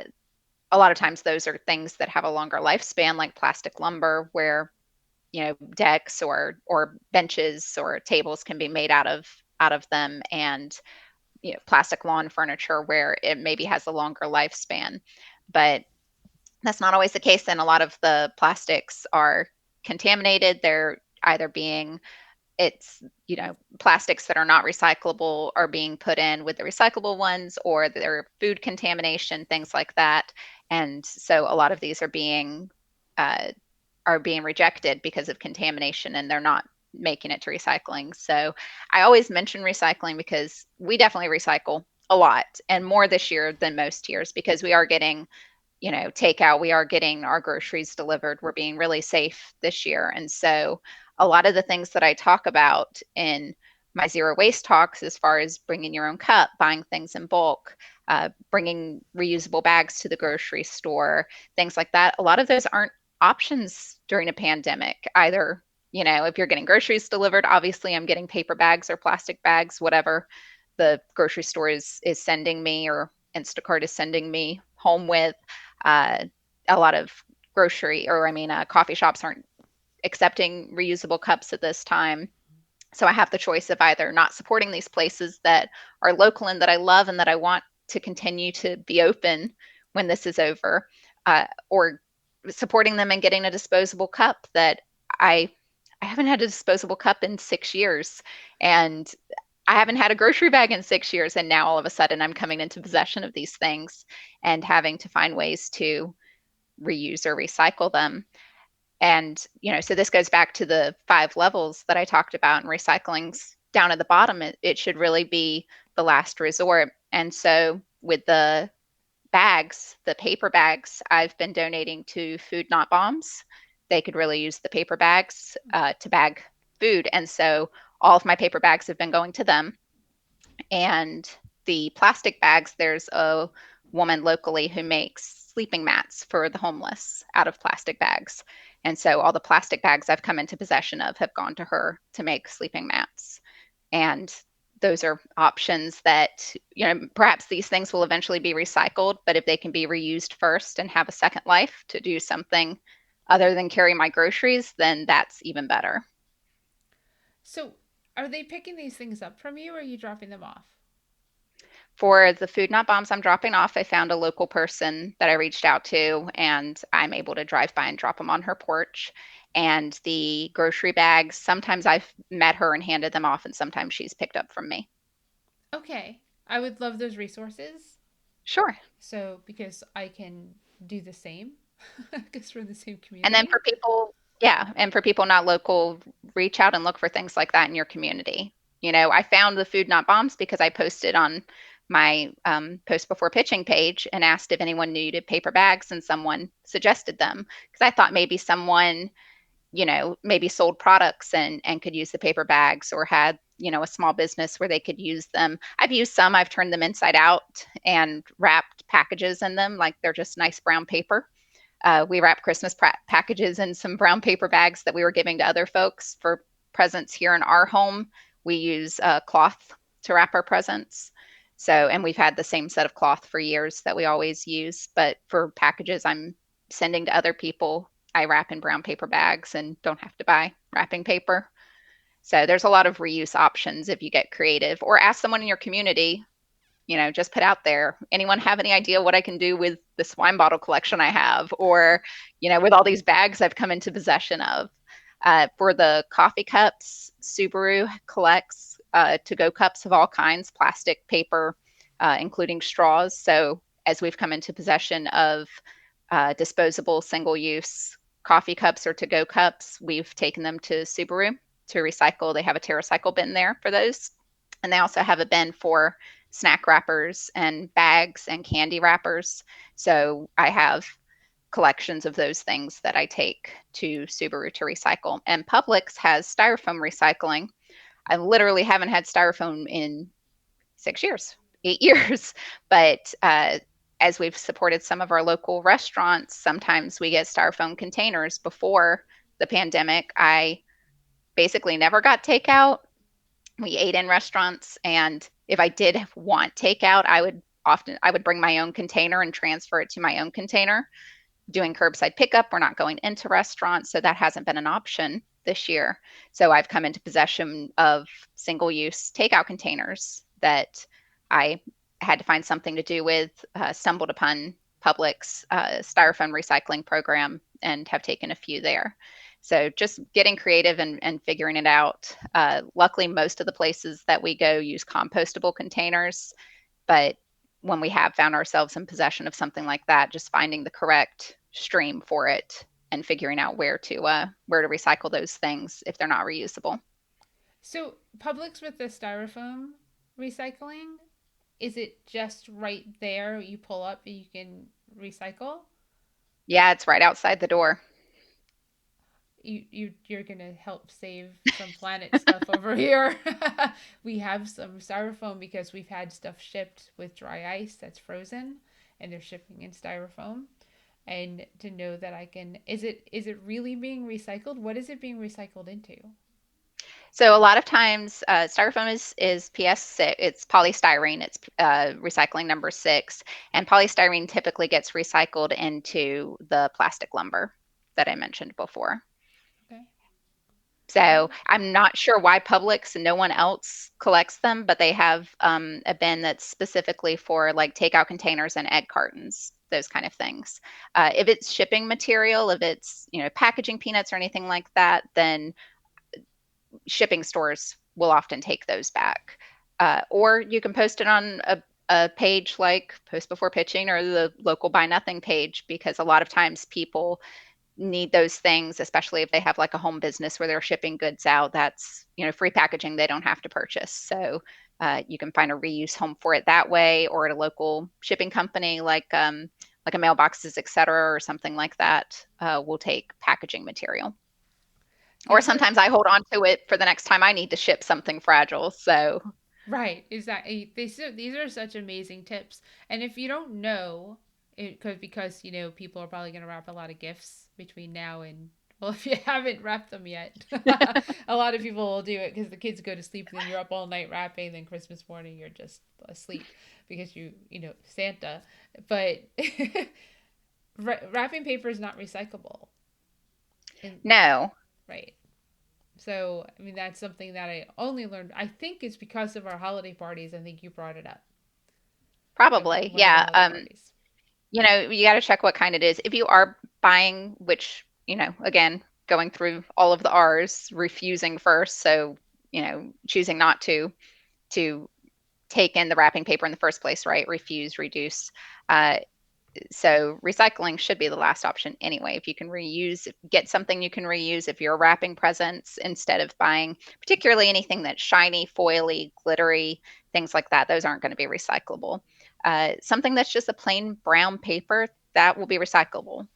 S2: a lot of times those are things that have a longer lifespan, like plastic lumber, where decks or benches or tables can be made out of them, and plastic lawn furniture where it maybe has a longer lifespan. But that's not always the case, and a lot of the plastics are contaminated. They're either being it's plastics that are not recyclable are being put in with the recyclable ones, or there food contamination, things like that. And so a lot of these uh, are being rejected because of contamination, and they're not making it to recycling. So I always mention recycling because we definitely recycle a lot, and more this year than most years, because we are getting takeout. We are getting our groceries delivered. We're being really safe this year. And so a lot of the things that I talk about in my zero waste talks, as far as bringing your own cup, buying things in bulk, bringing reusable bags to the grocery store, things like that, a lot of those aren't options during a pandemic either. If you're getting groceries delivered, obviously I'm getting paper bags or plastic bags, whatever the grocery store is sending me, or Instacart is sending me home with. uh, a lot of coffee shops aren't accepting reusable cups at this time. So I have the choice of either not supporting these places that are local and that I love and that I want to continue to be open when this is over, or supporting them and getting a disposable cup that I I haven't had a disposable cup in 6 years, and I haven't had a grocery bag in 6 years, and now all of a sudden I'm coming into possession of these things and having to find ways to reuse or recycle them. And, so this goes back to the 5 levels that I talked about, and recycling's down at the bottom. It should really be the last resort. And so with the bags, the paper bags, I've been donating to Food Not Bombs. They could really use the paper bags to bag food. And so all of my paper bags have been going to them. And the plastic bags, there's a woman locally who makes sleeping mats for the homeless out of plastic bags. And so all the plastic bags I've come into possession of have gone to her to make sleeping mats. And those are options that, perhaps these things will eventually be recycled, but if they can be reused first and have a second life to do something other than carry my groceries, then that's even better.
S1: So, are they picking these things up from you, or are you dropping them off?
S2: For the Food Not Bombs I'm dropping off, I found a local person that I reached out to, and I'm able to drive by and drop them on her porch. And the grocery bags, sometimes I've met her and handed them off, and sometimes she's picked up from me.
S1: Okay. I would love those resources.
S2: Sure.
S1: So, because I can do the same, because we're in the same
S2: And then
S1: community.
S2: for people, yeah, and for people not local, reach out and look for things like that in your community. I found the Food Not Bombs because I posted on my post before pitching page and asked if anyone needed paper bags, and someone suggested them because I thought maybe someone, maybe sold products and could use the paper bags, or had, a small business where they could use them. I've used some, I've turned them inside out and wrapped packages in them like they're just nice brown paper. We wrapped Christmas packages in some brown paper bags that we were giving to other folks for presents here in our home. We use cloth to wrap our presents. So, and we've had the same set of cloth for years that we always use. But for packages I'm sending to other people, I wrap in brown paper bags and don't have to buy wrapping paper. So there's a lot of reuse options if you get creative, or ask someone in your community, just put out there, anyone have any idea what I can do with this wine bottle collection I have, or, with all these bags I've come into possession of. For the coffee cups, Subaru collects to-go cups of all kinds, plastic, paper, including straws. So as we've come into possession of disposable single-use coffee cups or to-go cups, we've taken them to Subaru to recycle. They have a TerraCycle bin there for those. And they also have a bin for snack wrappers and bags and candy wrappers. So I have collections of those things that I take to Subaru to recycle. And Publix has styrofoam recycling. I literally haven't had styrofoam in 6 years. 8 years. But as we've supported some of our local restaurants, sometimes we get styrofoam containers. Before the pandemic, I basically never got takeout. We ate in restaurants, and if I did want takeout, I would bring my own container and transfer it to my own container. Doing curbside pickup, we're not going into restaurants, so that hasn't been an option this year. So I've come into possession of single use takeout containers that I had to find something to do with, stumbled upon Public's styrofoam recycling program and have taken a few there. So just getting creative and figuring it out. Luckily, most of the places that we go use compostable containers, but when we have found ourselves in possession of something like that, just finding the correct stream for it and figuring out where to recycle those things if they're not reusable.
S1: So, Publix with the styrofoam recycling, is it just right there? You pull up and you can recycle?
S2: Yeah, it's right outside the door.
S1: You're gonna help save some planet stuff over here. We have some styrofoam because we've had stuff shipped with dry ice that's frozen, and they're shipping in styrofoam. And to know that I can, is it really being recycled? What is it being recycled into?
S2: So a lot of times, styrofoam is PS6. It's polystyrene. It's recycling number 6, and polystyrene typically gets recycled into the plastic lumber that I mentioned before.
S1: Okay.
S2: So
S1: Oh,
S2: I'm not sure why Publix and no one else collects them, but they have a bin that's specifically for like takeout containers and egg cartons, those kind of things. If it's shipping material, if it's packaging peanuts or anything like that, then shipping stores will often take those back. Or you can post it on a page like Post Before Pitching or the local Buy Nothing page, because a lot of times people need those things, especially if they have like a home business where they're shipping goods out. That's free packaging they don't have to purchase. So you can find a reuse home for it that way, or at a local shipping company like a mailboxes, etc., or something like that. Will take packaging material. Or
S1: these are
S2: sometimes I hold on to it for the next time I need to ship something fragile. So
S1: right. Exactly. These are such amazing tips. And if you don't know, it could because people are probably going to wrap a lot of gifts between now and well, if you haven't wrapped them yet, a lot of people will do it because the kids go to sleep, and then you're up all night wrapping. Then Christmas morning, you're just asleep because Santa. But wrapping paper is not recyclable. And
S2: no,
S1: right. So, I mean, that's something that I only learned. I think it's because of our holiday parties. I think you brought it up at
S2: probably.
S1: one of the
S2: Yeah.
S1: holiday parties.
S2: You got to check what kind it is. If you are buying, which, again, going through all of the R's, refusing first, so, choosing not to take in the wrapping paper in the first place, right? Refuse, reduce. Uh, so recycling should be the last option anyway. If you can reuse, get something you can reuse. If you're wrapping presents, instead of buying particularly anything that's shiny, foily, glittery, things like that, those aren't going to be recyclable. Something that's just a plain brown paper, that will be recyclable.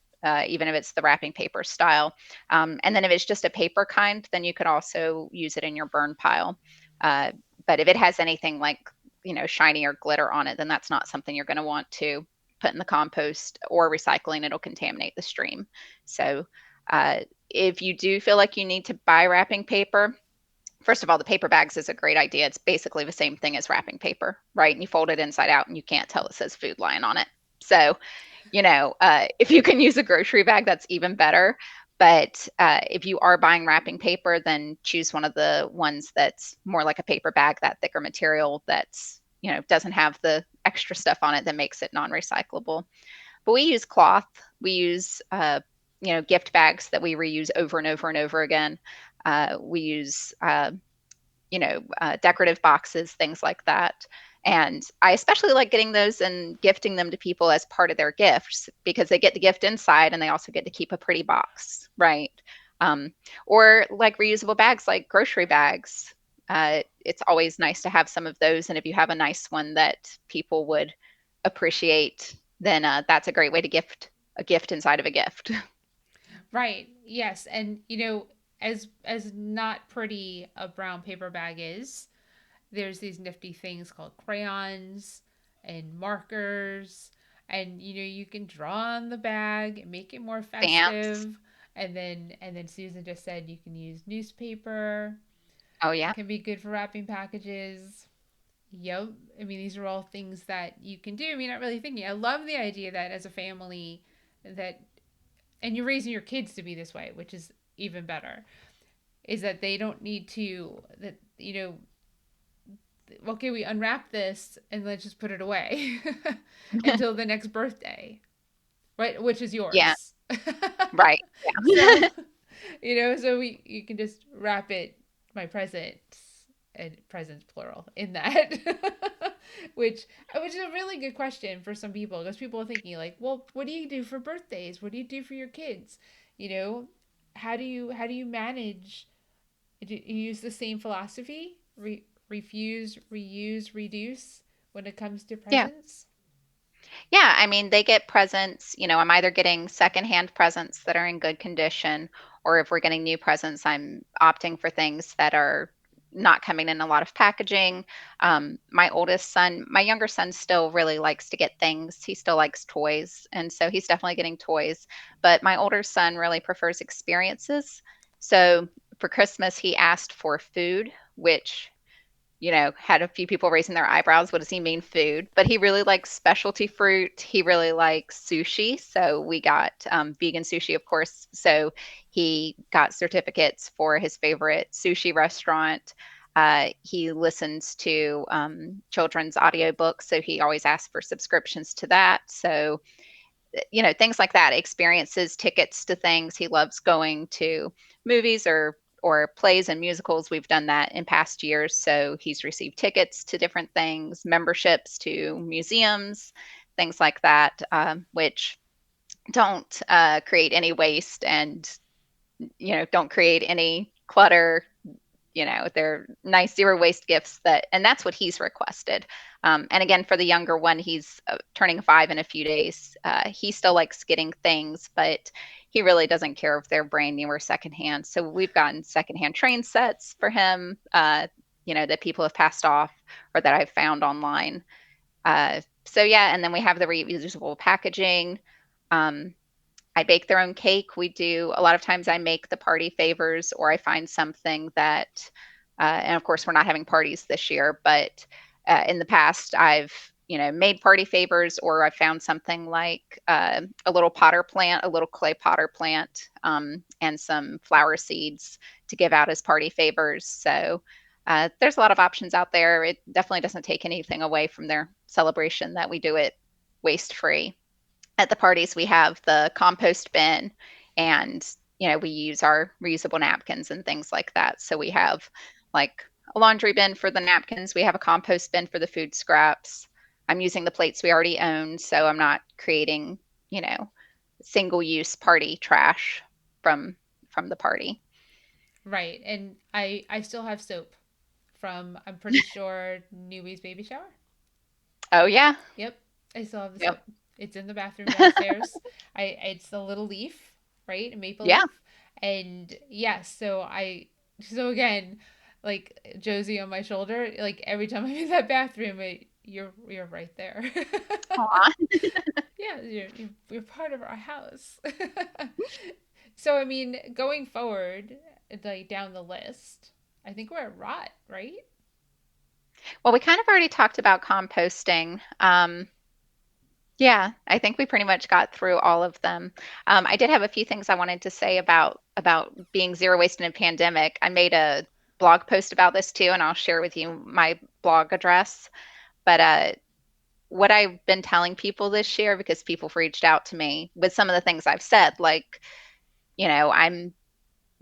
S2: Even if it's the wrapping paper style. And then if it's just a paper kind, then you could also use it in your burn pile. Uh, but if it has anything like, shiny or glitter on it, then that's not something you're going to want to put in the compost or recycling. It'll contaminate the stream. So if you do feel like you need to buy wrapping paper, first of all, the paper bags is a great idea. It's basically the same thing as wrapping paper, right? And you fold it inside out and you can't tell it says Food Lion on it. So, if you can use a grocery bag, that's even better. But if you are buying wrapping paper, then choose one of the ones that's more like a paper bag, that thicker material that's, doesn't have the extra stuff on it that makes it non-recyclable. But we use cloth. We use, gift bags that we reuse over and over and over again. We use decorative boxes, things like that. And I especially like getting those and gifting them to people as part of their gifts, because they get the gift inside and they also get to keep a pretty box, right? Um, or like reusable bags, like grocery bags. It's always nice to have some of those. And if you have a nice one that people would appreciate, then that's a great way to gift a gift inside of a gift.
S1: Right. Yes. And as not pretty a brown paper bag is, there's these nifty things called crayons and markers, and you can draw on the bag and make it more
S2: Stamps.
S1: festive. And then Susan just said you can use newspaper.
S2: Oh yeah.
S1: Can be good for wrapping packages. Yep. I mean, these are all things that you can do. I mean, not really thinking. I love the idea that as a family, that, and you're raising your kids to be this way, which is even better, is that they don't need to, that, okay, we unwrap this and let's just put it away until the next birthday, right? Which is
S2: Yeah.
S1: yours.
S2: Right.
S1: So,
S2: Yeah.
S1: so you can just wrap it, my presents, and presents plural in that, which is a really good question for some people, because people are thinking like, well, what do you do for birthdays? What do you do for your kids? You know, how do you manage? Do you use the same philosophy? Refuse, reuse, reduce when it comes to
S2: Yeah.
S1: presents?
S2: Yeah, I mean, they get presents. I'm either getting secondhand presents that are in good condition, or if we're getting new presents, I'm opting for things that are not coming in a lot of packaging. My oldest son, my younger son still really likes to get things. He still likes toys, and so he's definitely getting toys. But my older son really prefers experiences. So for Christmas, he asked for food, which had a few people raising their eyebrows. What does he mean food? But he really likes specialty fruit. He really likes sushi. So we got vegan sushi, of course. So he got certificates for his favorite sushi restaurant. He listens to children's audiobooks. So he always asks for subscriptions to that. So things like that, experiences, tickets to things. He loves going to movies or plays and musicals. We've done that in past years. So he's received tickets to different things, memberships to museums, things like that, which don't create any waste and don't create any clutter. They're nice zero waste gifts, and that's what he's requested. And again, for the younger one, he's turning 5 in a few days. He still likes getting things, but he really doesn't care if they're brand new or secondhand. So we've gotten secondhand train sets for him, that people have passed off or that I've found online. So yeah, and then we have the reusable packaging. Um, I bake their own cake. We do a lot of times I make the party favors, or I find something that, and of course we're not having parties this year, but in the past I've made party favors, or I found something like a little potter plant, a little clay potter plant, and some flower seeds to give out as party favors. So there's a lot of options out there. It definitely doesn't take anything away from their celebration that we do it waste free. At the parties, we have the compost bin, and we use our reusable napkins and things like that. So we have like a laundry bin for the napkins, we have a compost bin for the food scraps. I'm using the plates we already own, so I'm not creating single use party trash from the party.
S1: Right. And I still have soap from, I'm pretty sure, Newbie's baby shower.
S2: Oh yeah.
S1: Yep, I still have the
S2: Yep.
S1: soap. It's in the bathroom downstairs. It's a little leaf, right? A maple
S2: Yeah.
S1: leaf. And yes, so again, like Josie on my shoulder, like every time I'm in that bathroom, you're right there.
S2: Aw.
S1: Yeah, you're part of our house. So I mean, going forward, like down the list, I think we're at rot, right?
S2: Well, we kind of already talked about composting. Yeah, I think we pretty much got through all of them. I did have a few things I wanted to say about being zero waste in a pandemic. I made a blog post about this too, and I'll share with you my blog address. But what I've been telling people this year, because people have reached out to me with some of the things I've said, like, I'm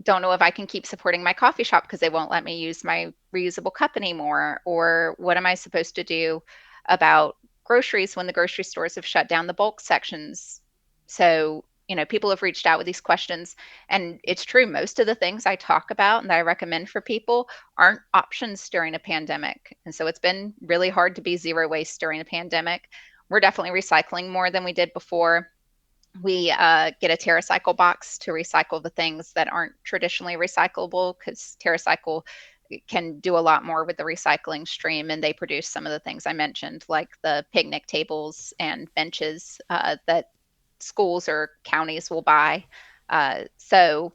S2: don't know if I can keep supporting my coffee shop because they won't let me use my reusable cup anymore. Or what am I supposed to do about groceries when the grocery stores have shut down the bulk sections? So, people have reached out with these questions. And it's true, most of the things I talk about and that I recommend for people aren't options during a pandemic. And so it's been really hard to be zero waste during a pandemic. We're definitely recycling more than we did before. We get a TerraCycle box to recycle the things that aren't traditionally recyclable, because TerraCycle can do a lot more with the recycling stream, and they produce some of the things I mentioned, like the picnic tables and benches that schools or counties will buy. So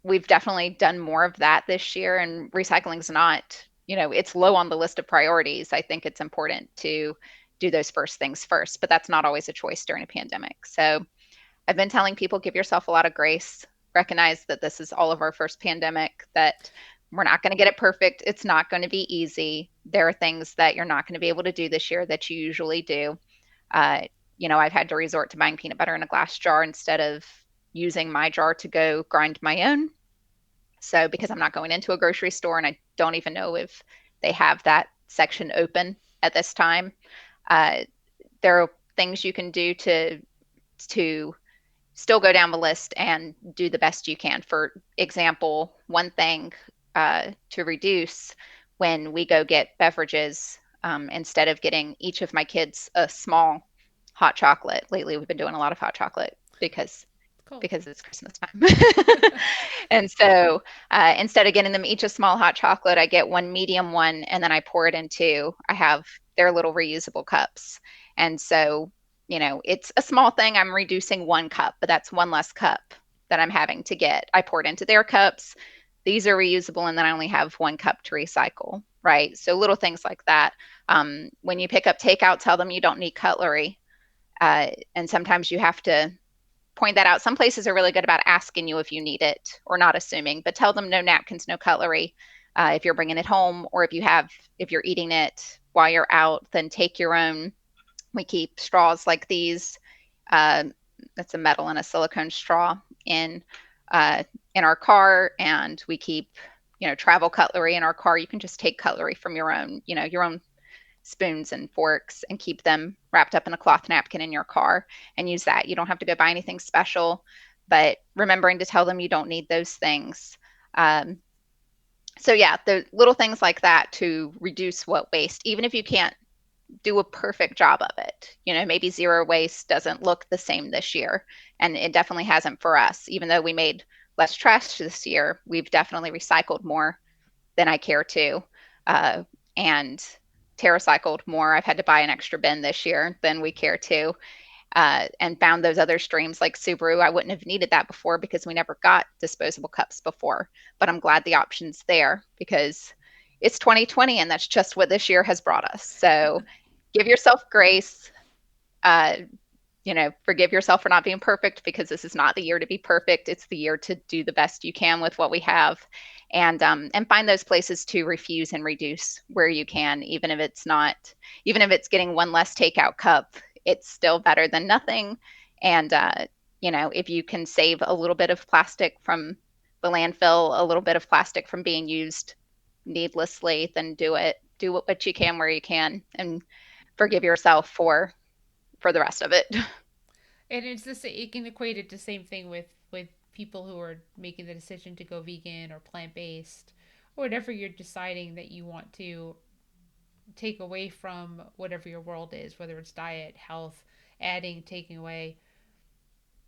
S2: we've definitely done more of that this year, and recycling's not, it's low on the list of priorities. I think it's important to do those first things first, but that's not always a choice during a pandemic. So I've been telling people, give yourself a lot of grace, recognize that this is all of our first pandemic, that we're not going to get it perfect. It's not going to be easy. There are things that you're not going to be able to do this year that you usually do. Uh, I've had to resort to buying peanut butter in a glass jar instead of using my jar to go grind my own. So, because I'm not going into a grocery store and I don't even know if they have that section open at this time, uh, there are things you can do to still go down the list and do the best you can. For example, one thing to reduce when we go get beverages, instead of getting each of my kids a small hot chocolate. Lately, we've been doing a lot of hot chocolate
S1: Cold.
S2: because it's Christmas time. And so instead of getting them each a small hot chocolate, I get one medium one and then I pour it into, I have their little reusable cups. And so, it's a small thing. I'm reducing 1 cup, but that's one less cup that I'm having to get. I pour it into their cups. These are reusable, and then I only have 1 cup to recycle, right? So little things like that. When you pick up takeout, tell them you don't need cutlery. And sometimes you have to point that out. Some places are really good about asking you if you need it or not assuming, but tell them no napkins, no cutlery. If you're bringing it home, or if you're eating it while you're out, then take your own. We keep straws like these. Uh, that's a metal and a silicone straw uh, in our car, and we keep travel cutlery in our car. You can just take cutlery from your own spoons and forks and keep them wrapped up in a cloth napkin in your car and use that. You don't have to go buy anything special, but remembering to tell them you don't need those things. Um, so yeah, the little things like that to reduce what waste, even if you can't do a perfect job of it. Maybe zero waste doesn't look the same this year, and it definitely hasn't for us. Even though we made less trash this year, we've definitely recycled more than I care to. Uh, and TerraCycled more. I've had to buy an extra bin this year than we care to. And found those other streams like Subaru. I wouldn't have needed that before because we never got disposable cups before. But I'm glad the option's there because it's 2020 and that's just what this year has brought us. So give yourself grace. Uh, forgive yourself for not being perfect because this is not the year to be perfect. It's the year to do the best you can with what we have, and find those places to refuse and reduce where you can, even if it's getting one less takeout cup, it's still better than nothing. And if you can save a little bit of plastic from the landfill, a little bit of plastic from being used needlessly, then do it. Do what you can where you can, and forgive yourself for the rest of it.
S1: And it's the same. You can equate it to the same thing with people who are making the decision to go vegan or plant based, or whatever you're deciding that you want to take away from whatever your world is, whether it's diet, health, adding, taking away.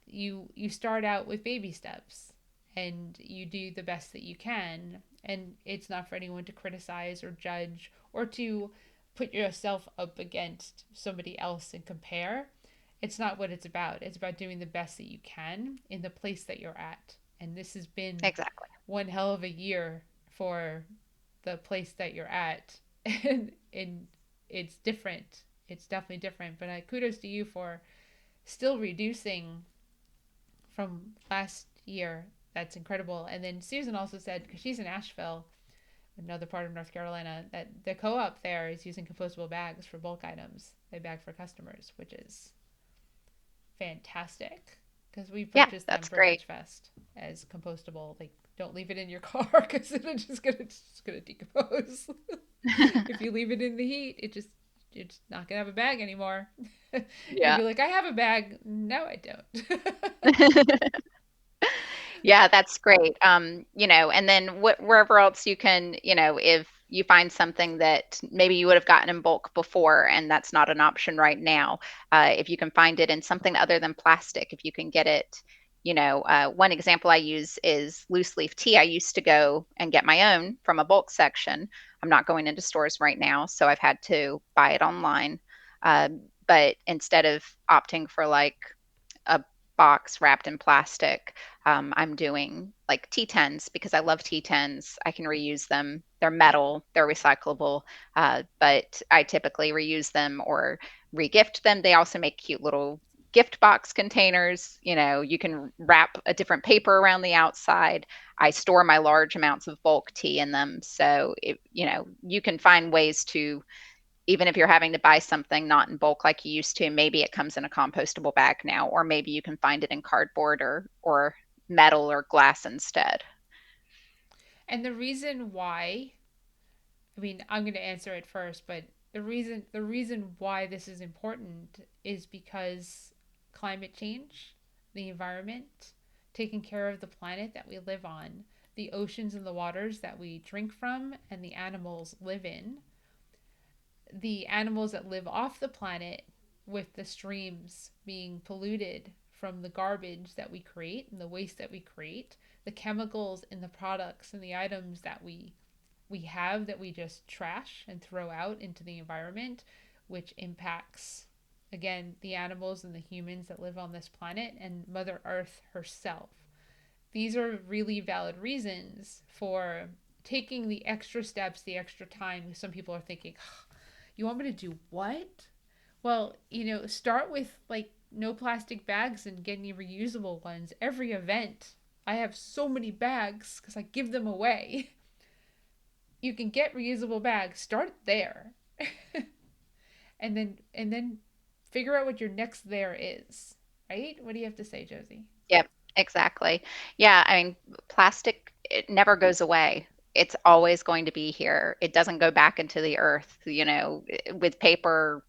S1: You start out with baby steps, and you do the best that you can. And it's not for anyone to criticize or judge or to put yourself up against somebody else and compare. It's not what it's about. It's about doing the best that you can in the place that you're at. And this has been
S2: Exactly.
S1: one hell of a year for the place that you're at. And it's different. It's definitely different. But kudos to you for still reducing from last year. That's incredible. And then Susan also said, because she's in Asheville, another part of North Carolina, that the co-op there is using compostable bags for bulk items. They bag for customers, which is fantastic because we
S2: Yeah,
S1: purchased them
S2: that's
S1: for
S2: great.
S1: VegFest as compostable. Like, don't leave it in your car because it's just gonna decompose. If you leave it in the heat, you're just not gonna have a bag anymore. You'll
S2: Yeah.
S1: be like, I have a bag. No, I don't.
S2: Yeah, that's great. And then wherever else you can, if you find something that maybe you would have gotten in bulk before and that's not an option right now, if you can find it in something other than plastic, if you can get it One example I use is loose leaf tea. I used to go and get my own from a bulk section. I'm not going into stores right now, so I've had to buy it online. But instead of opting for like a box wrapped in plastic, I'm doing like T10s because I love T10s. I can reuse them. They're metal, they're recyclable, but I typically reuse them or regift them. They also make cute little gift box containers. You can wrap a different paper around the outside. I store my large amounts of bulk tea in them. So, you can find ways to, even if you're having to buy something not in bulk like you used to, maybe it comes in a compostable bag now, or maybe you can find it in cardboard or metal or glass instead.
S1: And the reason why, I mean, I'm going to answer it first, but the reason why this is important is because climate change, the environment, taking care of the planet that we live on, the oceans and the waters that we drink from and the animals live in, the animals that live off the planet with the streams being polluted from the garbage that we create and the waste that we create, the chemicals in the products and the items that we have that we just trash and throw out into the environment, which impacts, again, the animals and the humans that live on this planet and Mother Earth herself. These are really valid reasons for taking the extra steps, the extra time. Some people are thinking, you want me to do what? Well, start with like no plastic bags and getting reusable ones. Every event, I have so many bags because I give them away. You can get reusable bags. Start there, and then figure out what your next there is. Right? What do you have to say, Josie?
S2: Yep, exactly. Yeah, I mean, plastic, it never goes away. It's always going to be here. It doesn't go back into the earth, with paper,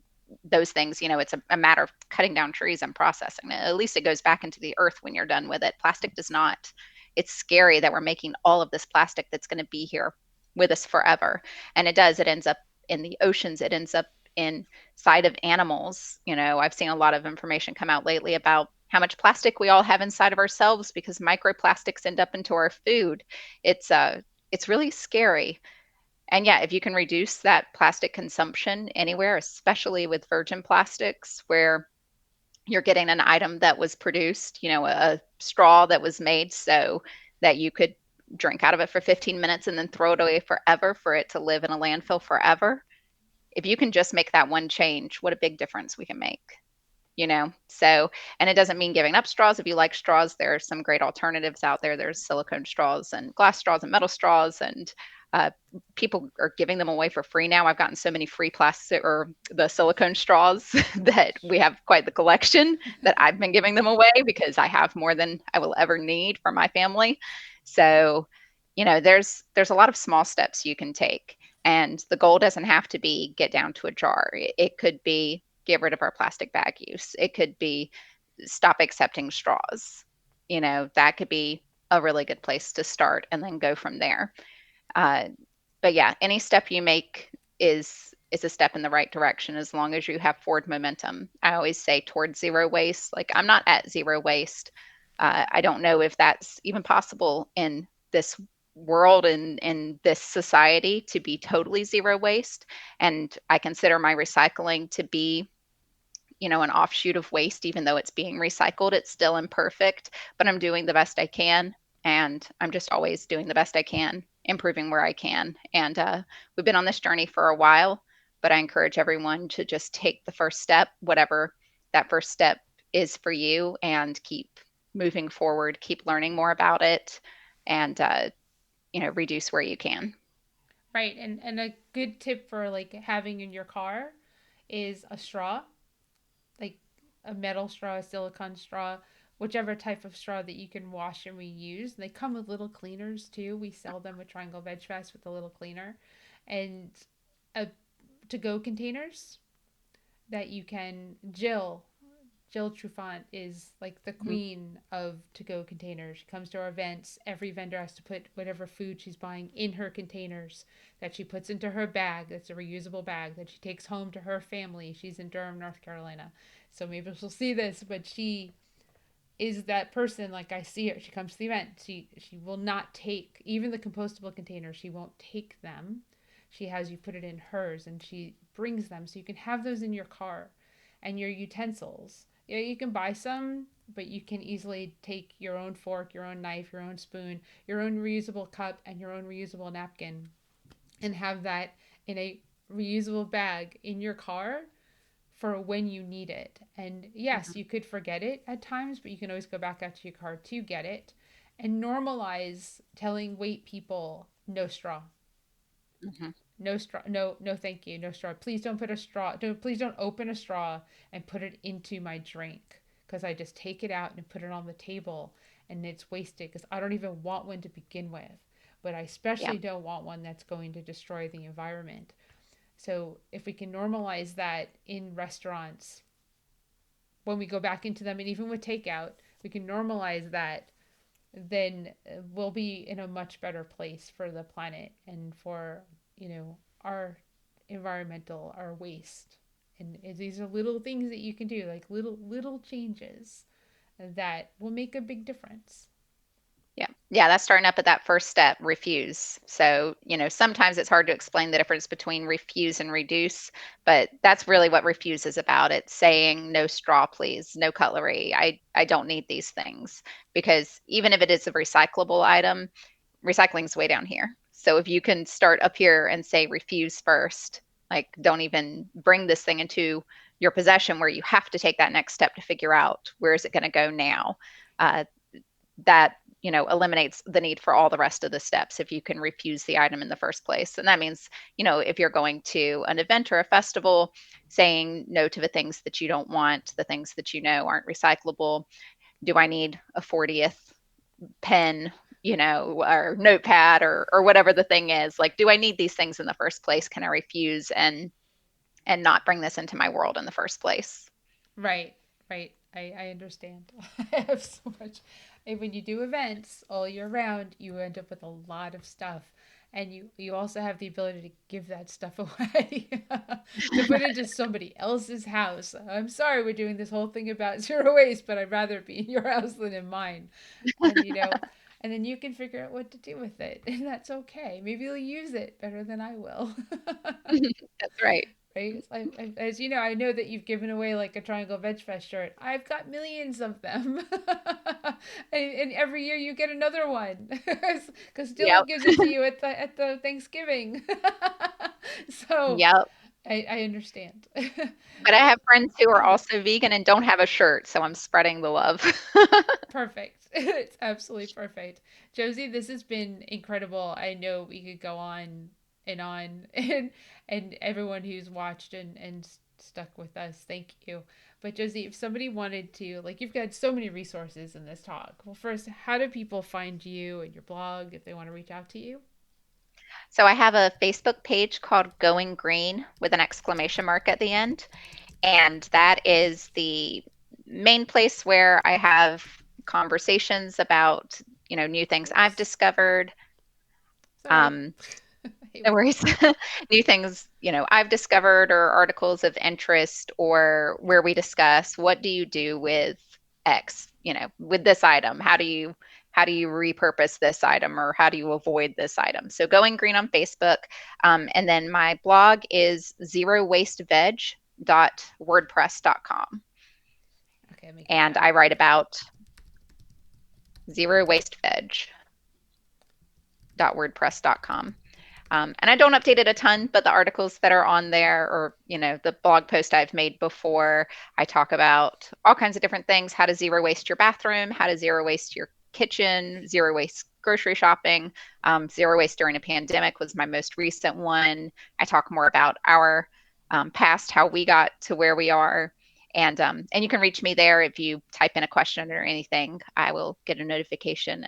S2: those things, it's a matter of cutting down trees and processing it. At least it goes back into the earth when you're done with it. Plastic does not. It's scary that we're making all of this plastic that's going to be here with us forever. And it does. It ends up in the oceans. It ends up inside of animals. I've seen a lot of information come out lately about how much plastic we all have inside of ourselves because microplastics end up into our food. It's really scary. And yeah, if you can reduce that plastic consumption anywhere, especially with virgin plastics, where you're getting an item that was produced, a straw that was made so that you could drink out of it for 15 minutes and then throw it away forever for it to live in a landfill forever. If you can just make that one change, what a big difference we can make. So, and it doesn't mean giving up straws. If you like straws, there are some great alternatives out there. There's silicone straws and glass straws and metal straws, and uh, people are giving them away for free now. I've gotten so many free plastic or the silicone straws that we have quite the collection that I've been giving them away because I have more than I will ever need for my family. So, there's a lot of small steps you can take, and the goal doesn't have to be get down to a jar. It could be get rid of our plastic bag use. It could be stop accepting straws. That could be a really good place to start and then go from there. Uh, but yeah, any step you make is a step in the right direction as long as you have forward momentum. I always say towards zero waste. Like I'm not at zero waste. I don't know if that's even possible in this world and in this society to be totally zero waste. And I consider my recycling to be an offshoot of waste, even though it's being recycled. It's still imperfect, but I'm doing the best I can. And I'm just always doing the best I can, improving where I can. And we've been on this journey for a while, but I encourage everyone to just take the first step, whatever that first step is for you, and keep moving forward, keep learning more about it, and, reduce where you can.
S1: Right, and a good tip for like having in your car is a straw, like a metal straw, a silicone straw, whichever type of straw that you can wash and reuse. They come with little cleaners too. We sell them with Triangle Veg Fest with a little cleaner, and a to-go containers that you can. Jill Trufant is like the
S2: Mhm.
S1: queen of to-go containers. She comes to our events. Every vendor has to put whatever food she's buying in her containers that she puts into her bag. That's a reusable bag that she takes home to her family. She's in Durham, North Carolina. So maybe she'll see this, but she is that person, like I see her, she comes to the event, she will not take even the compostable containers, she won't take them. She has you put it in hers and she brings them so you can have those in your car and your utensils. Yeah, you can buy some, but you can easily take your own fork, your own knife, your own spoon, your own reusable cup, and your own reusable napkin and have that in a reusable bag in your car for when you need it. And yes,
S2: Mhm.
S1: you could forget it at times, but you can always go back out to your car to get it. And normalize telling weight people no straw.
S2: Mhm.
S1: No straw. No, no, thank you. No straw. Please don't put a straw. Please don't open a straw and put it into my drink because I just take it out and put it on the table and it's wasted because I don't even want one to begin with. But I
S2: Yeah.
S1: especially don't want one that's going to destroy the environment. So if we can normalize that in restaurants when we go back into them and even with takeout, we can normalize that, then we'll be in a much better place for the planet and for, our environmental, our waste. And these are little things that you can do, like little changes that will make a big difference.
S2: Yeah. Yeah, that's starting up at that first step, refuse. So, sometimes it's hard to explain the difference between refuse and reduce, but that's really what refuse is about. It's saying no straw, please, no cutlery. I don't need these things because even if it is a recyclable item, recycling's way down here. So if you can start up here and say refuse first, like don't even bring this thing into your possession where you have to take that next step to figure out where is it going to go now. Uh, that eliminates the need for all the rest of the steps if you can refuse the item in the first place. And that means, if you're going to an event or a festival, saying no to the things that you don't want, the things that aren't recyclable. Do I need a 40th pen, or notepad, or whatever the thing is? Like, do I need these things in the first place? Can I refuse and not bring this into my world in the first place?
S1: Right, right. I understand. I have so much. And when you do events all year round, you end up with a lot of stuff. And you also have the ability to give that stuff away, to put into somebody else's house. I'm sorry we're doing this whole thing about zero waste, but I'd rather it be in your house than in mine. And and then you can figure out what to do with it, and that's okay. Maybe you'll use it better than I will.
S2: That's right.
S1: Right? As you know, I know that you've given away like a Triangle Veg Fest shirt. I've got millions of them. And every year you get another one because Dylan
S2: Yep.
S1: gives it to you at the Thanksgiving. So
S2: Yep.
S1: I understand.
S2: But I have friends who are also vegan and don't have a shirt, so I'm spreading the love.
S1: Perfect. It's absolutely perfect. Josie, this has been incredible. I know we could go on and everyone who's watched and stuck with us, thank you. But Josie, if somebody wanted to, like you've got so many resources in this talk. Well, first, how do people find you and your blog if they want to reach out to you?
S2: So I have a Facebook page called Going Green with an exclamation mark at the end. And that is the main place where I have conversations about, new things I've
S1: Whoops.
S2: discovered.
S1: Sorry.
S2: Um,
S1: Hey,
S2: no worries. New things, I've discovered or articles of interest or where we discuss what do you do with X, with this item? How do you repurpose this item or how do you avoid this item? So Going Green on Facebook. And then my blog is zerowasteveg.wordpress.com.
S1: okay, I'm making
S2: And
S1: that
S2: I
S1: up.
S2: write about zerowasteveg.wordpress.com. And I don't update it a ton, but the articles that are on there, or the blog post I've made before, I talk about all kinds of different things: how to zero waste your bathroom, how to zero waste your kitchen, zero waste grocery shopping. Zero waste during a pandemic was my most recent one. I talk more about our past, how we got to where we are. And you can reach me there if you type in a question or anything. I will get a notification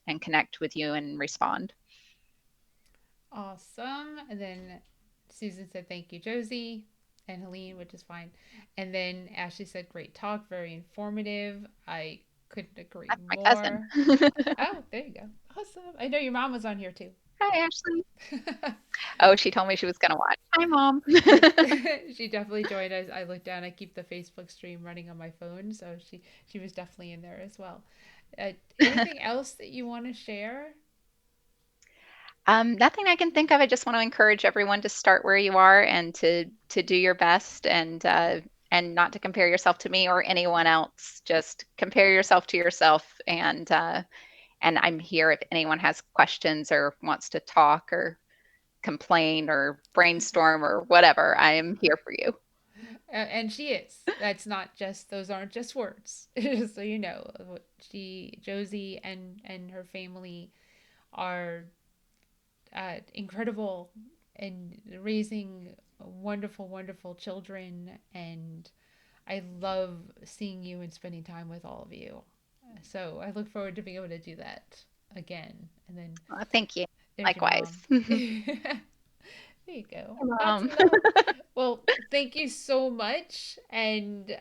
S2: and connect with you and respond.
S1: Awesome. And then Susan said, thank you, Josie. And Helene, which is fine. And then Ashley said, great talk, very informative. I couldn't agree
S2: That's my cousin.
S1: more. Oh, there you go. Awesome. I know your mom was on here too.
S2: Hi, Ashley. Oh, she told me she was gonna watch. Hi, Mom.
S1: She definitely joined us. I looked down. I keep the Facebook stream running on my phone, so she was definitely in there as well. Anything else that you want to share?
S2: Nothing I can think of. I just want to encourage everyone to start where you are and to do your best and not to compare yourself to me or anyone else. Just compare yourself to yourself and I'm here if anyone has questions or wants to talk or complain or brainstorm or whatever. I am here for you.
S1: And she is. That's not just, those aren't just words. So you know, Josie and her family are incredible and raising wonderful, wonderful children. And I love seeing you and spending time with all of you. So I look forward to being able to do that again. And then
S2: Thank you.
S1: there's your
S2: Likewise.
S1: mom.
S2: Hi,
S1: There you go. That's
S2: Mom.
S1: enough. Well, thank you so much. And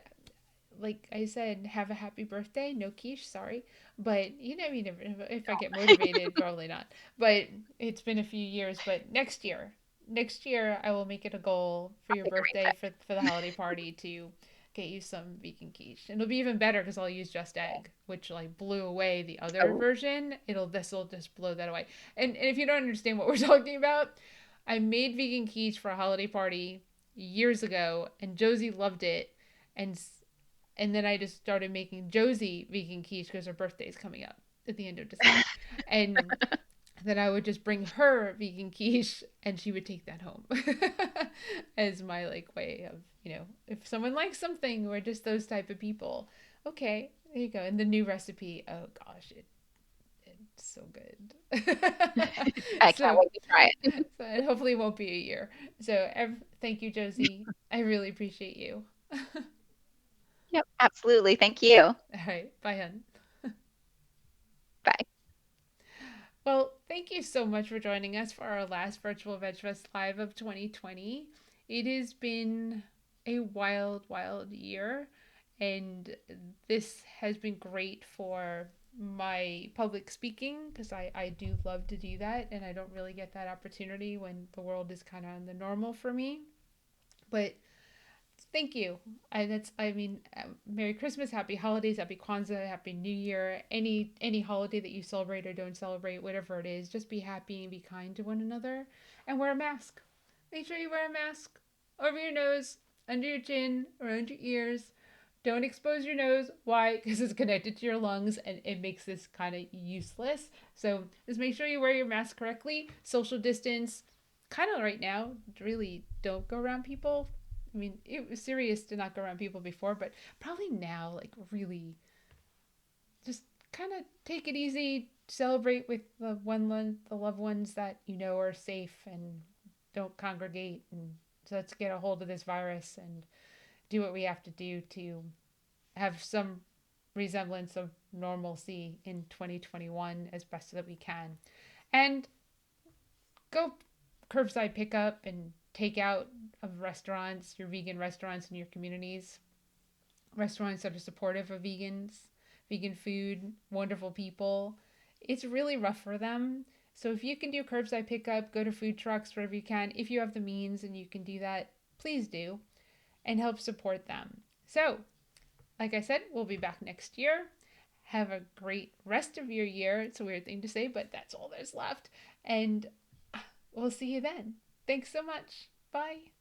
S1: like I said, have a happy birthday. No quiche, sorry. But you know, you never, if I get motivated, probably not. But it's been a few years. But next year, I will make it a goal for
S2: I'll
S1: your
S2: take a rain
S1: birthday
S2: check.
S1: for the holiday party to get you some vegan quiche. And it'll be even better because I'll use just egg, which like blew away the other
S2: Oh,
S1: version. This will just blow that away. And if you don't understand what we're talking about, I made vegan quiche for a holiday party years ago, and Josie loved it. And and then I just started making Josie vegan quiche because her birthday is coming up at the end of December. And then I would just bring her vegan quiche and she would take that home as my like way of, if someone likes something, we're just those type of people. Okay, there you go. And the new recipe, oh gosh, it's so good.
S2: I can't
S1: so,
S2: wait to try it.
S1: so and hopefully it won't be a year. So thank you, Josie. I really appreciate you. All
S2: Yep, absolutely. Thank you.
S1: right, bye, hun.
S2: Bye.
S1: Well, thank you so much for joining us for our last virtual Veg Fest Live of 2020. It has been a wild, wild year, and this has been great for my public speaking because I do love to do that, and I don't really get that opportunity when the world is kind of on the normal for me. But thank you. Merry Christmas, Happy Holidays, Happy Kwanzaa, Happy New Year. Any holiday that you celebrate or don't celebrate, whatever it is, just be happy and be kind to one another, and wear a mask. Make sure you wear a mask over your nose, under your chin, around your ears. Don't expose your nose. Why? Because it's connected to your lungs and it makes this kind of useless. So just make sure you wear your mask correctly. Social distance. Kind of right now, really don't go around people. I mean, it was serious to not go around people before, but probably now, like, really just kind of take it easy. Celebrate with the loved ones that you know are safe, and don't congregate. And so let's get a hold of this virus and do what we have to do to have some resemblance of normalcy in 2021 as best that we can. And go curbside pickup and take out of restaurants, your vegan restaurants in your communities, restaurants that are supportive of vegans, vegan food, wonderful people. It's really rough for them. So if you can do curbside pickup, go to food trucks wherever you can. If you have the means and you can do that, please do and help support them. So, like I said, we'll be back next year. Have a great rest of your year. It's a weird thing to say, but that's all there's left. And we'll see you then. Thanks so much. Bye.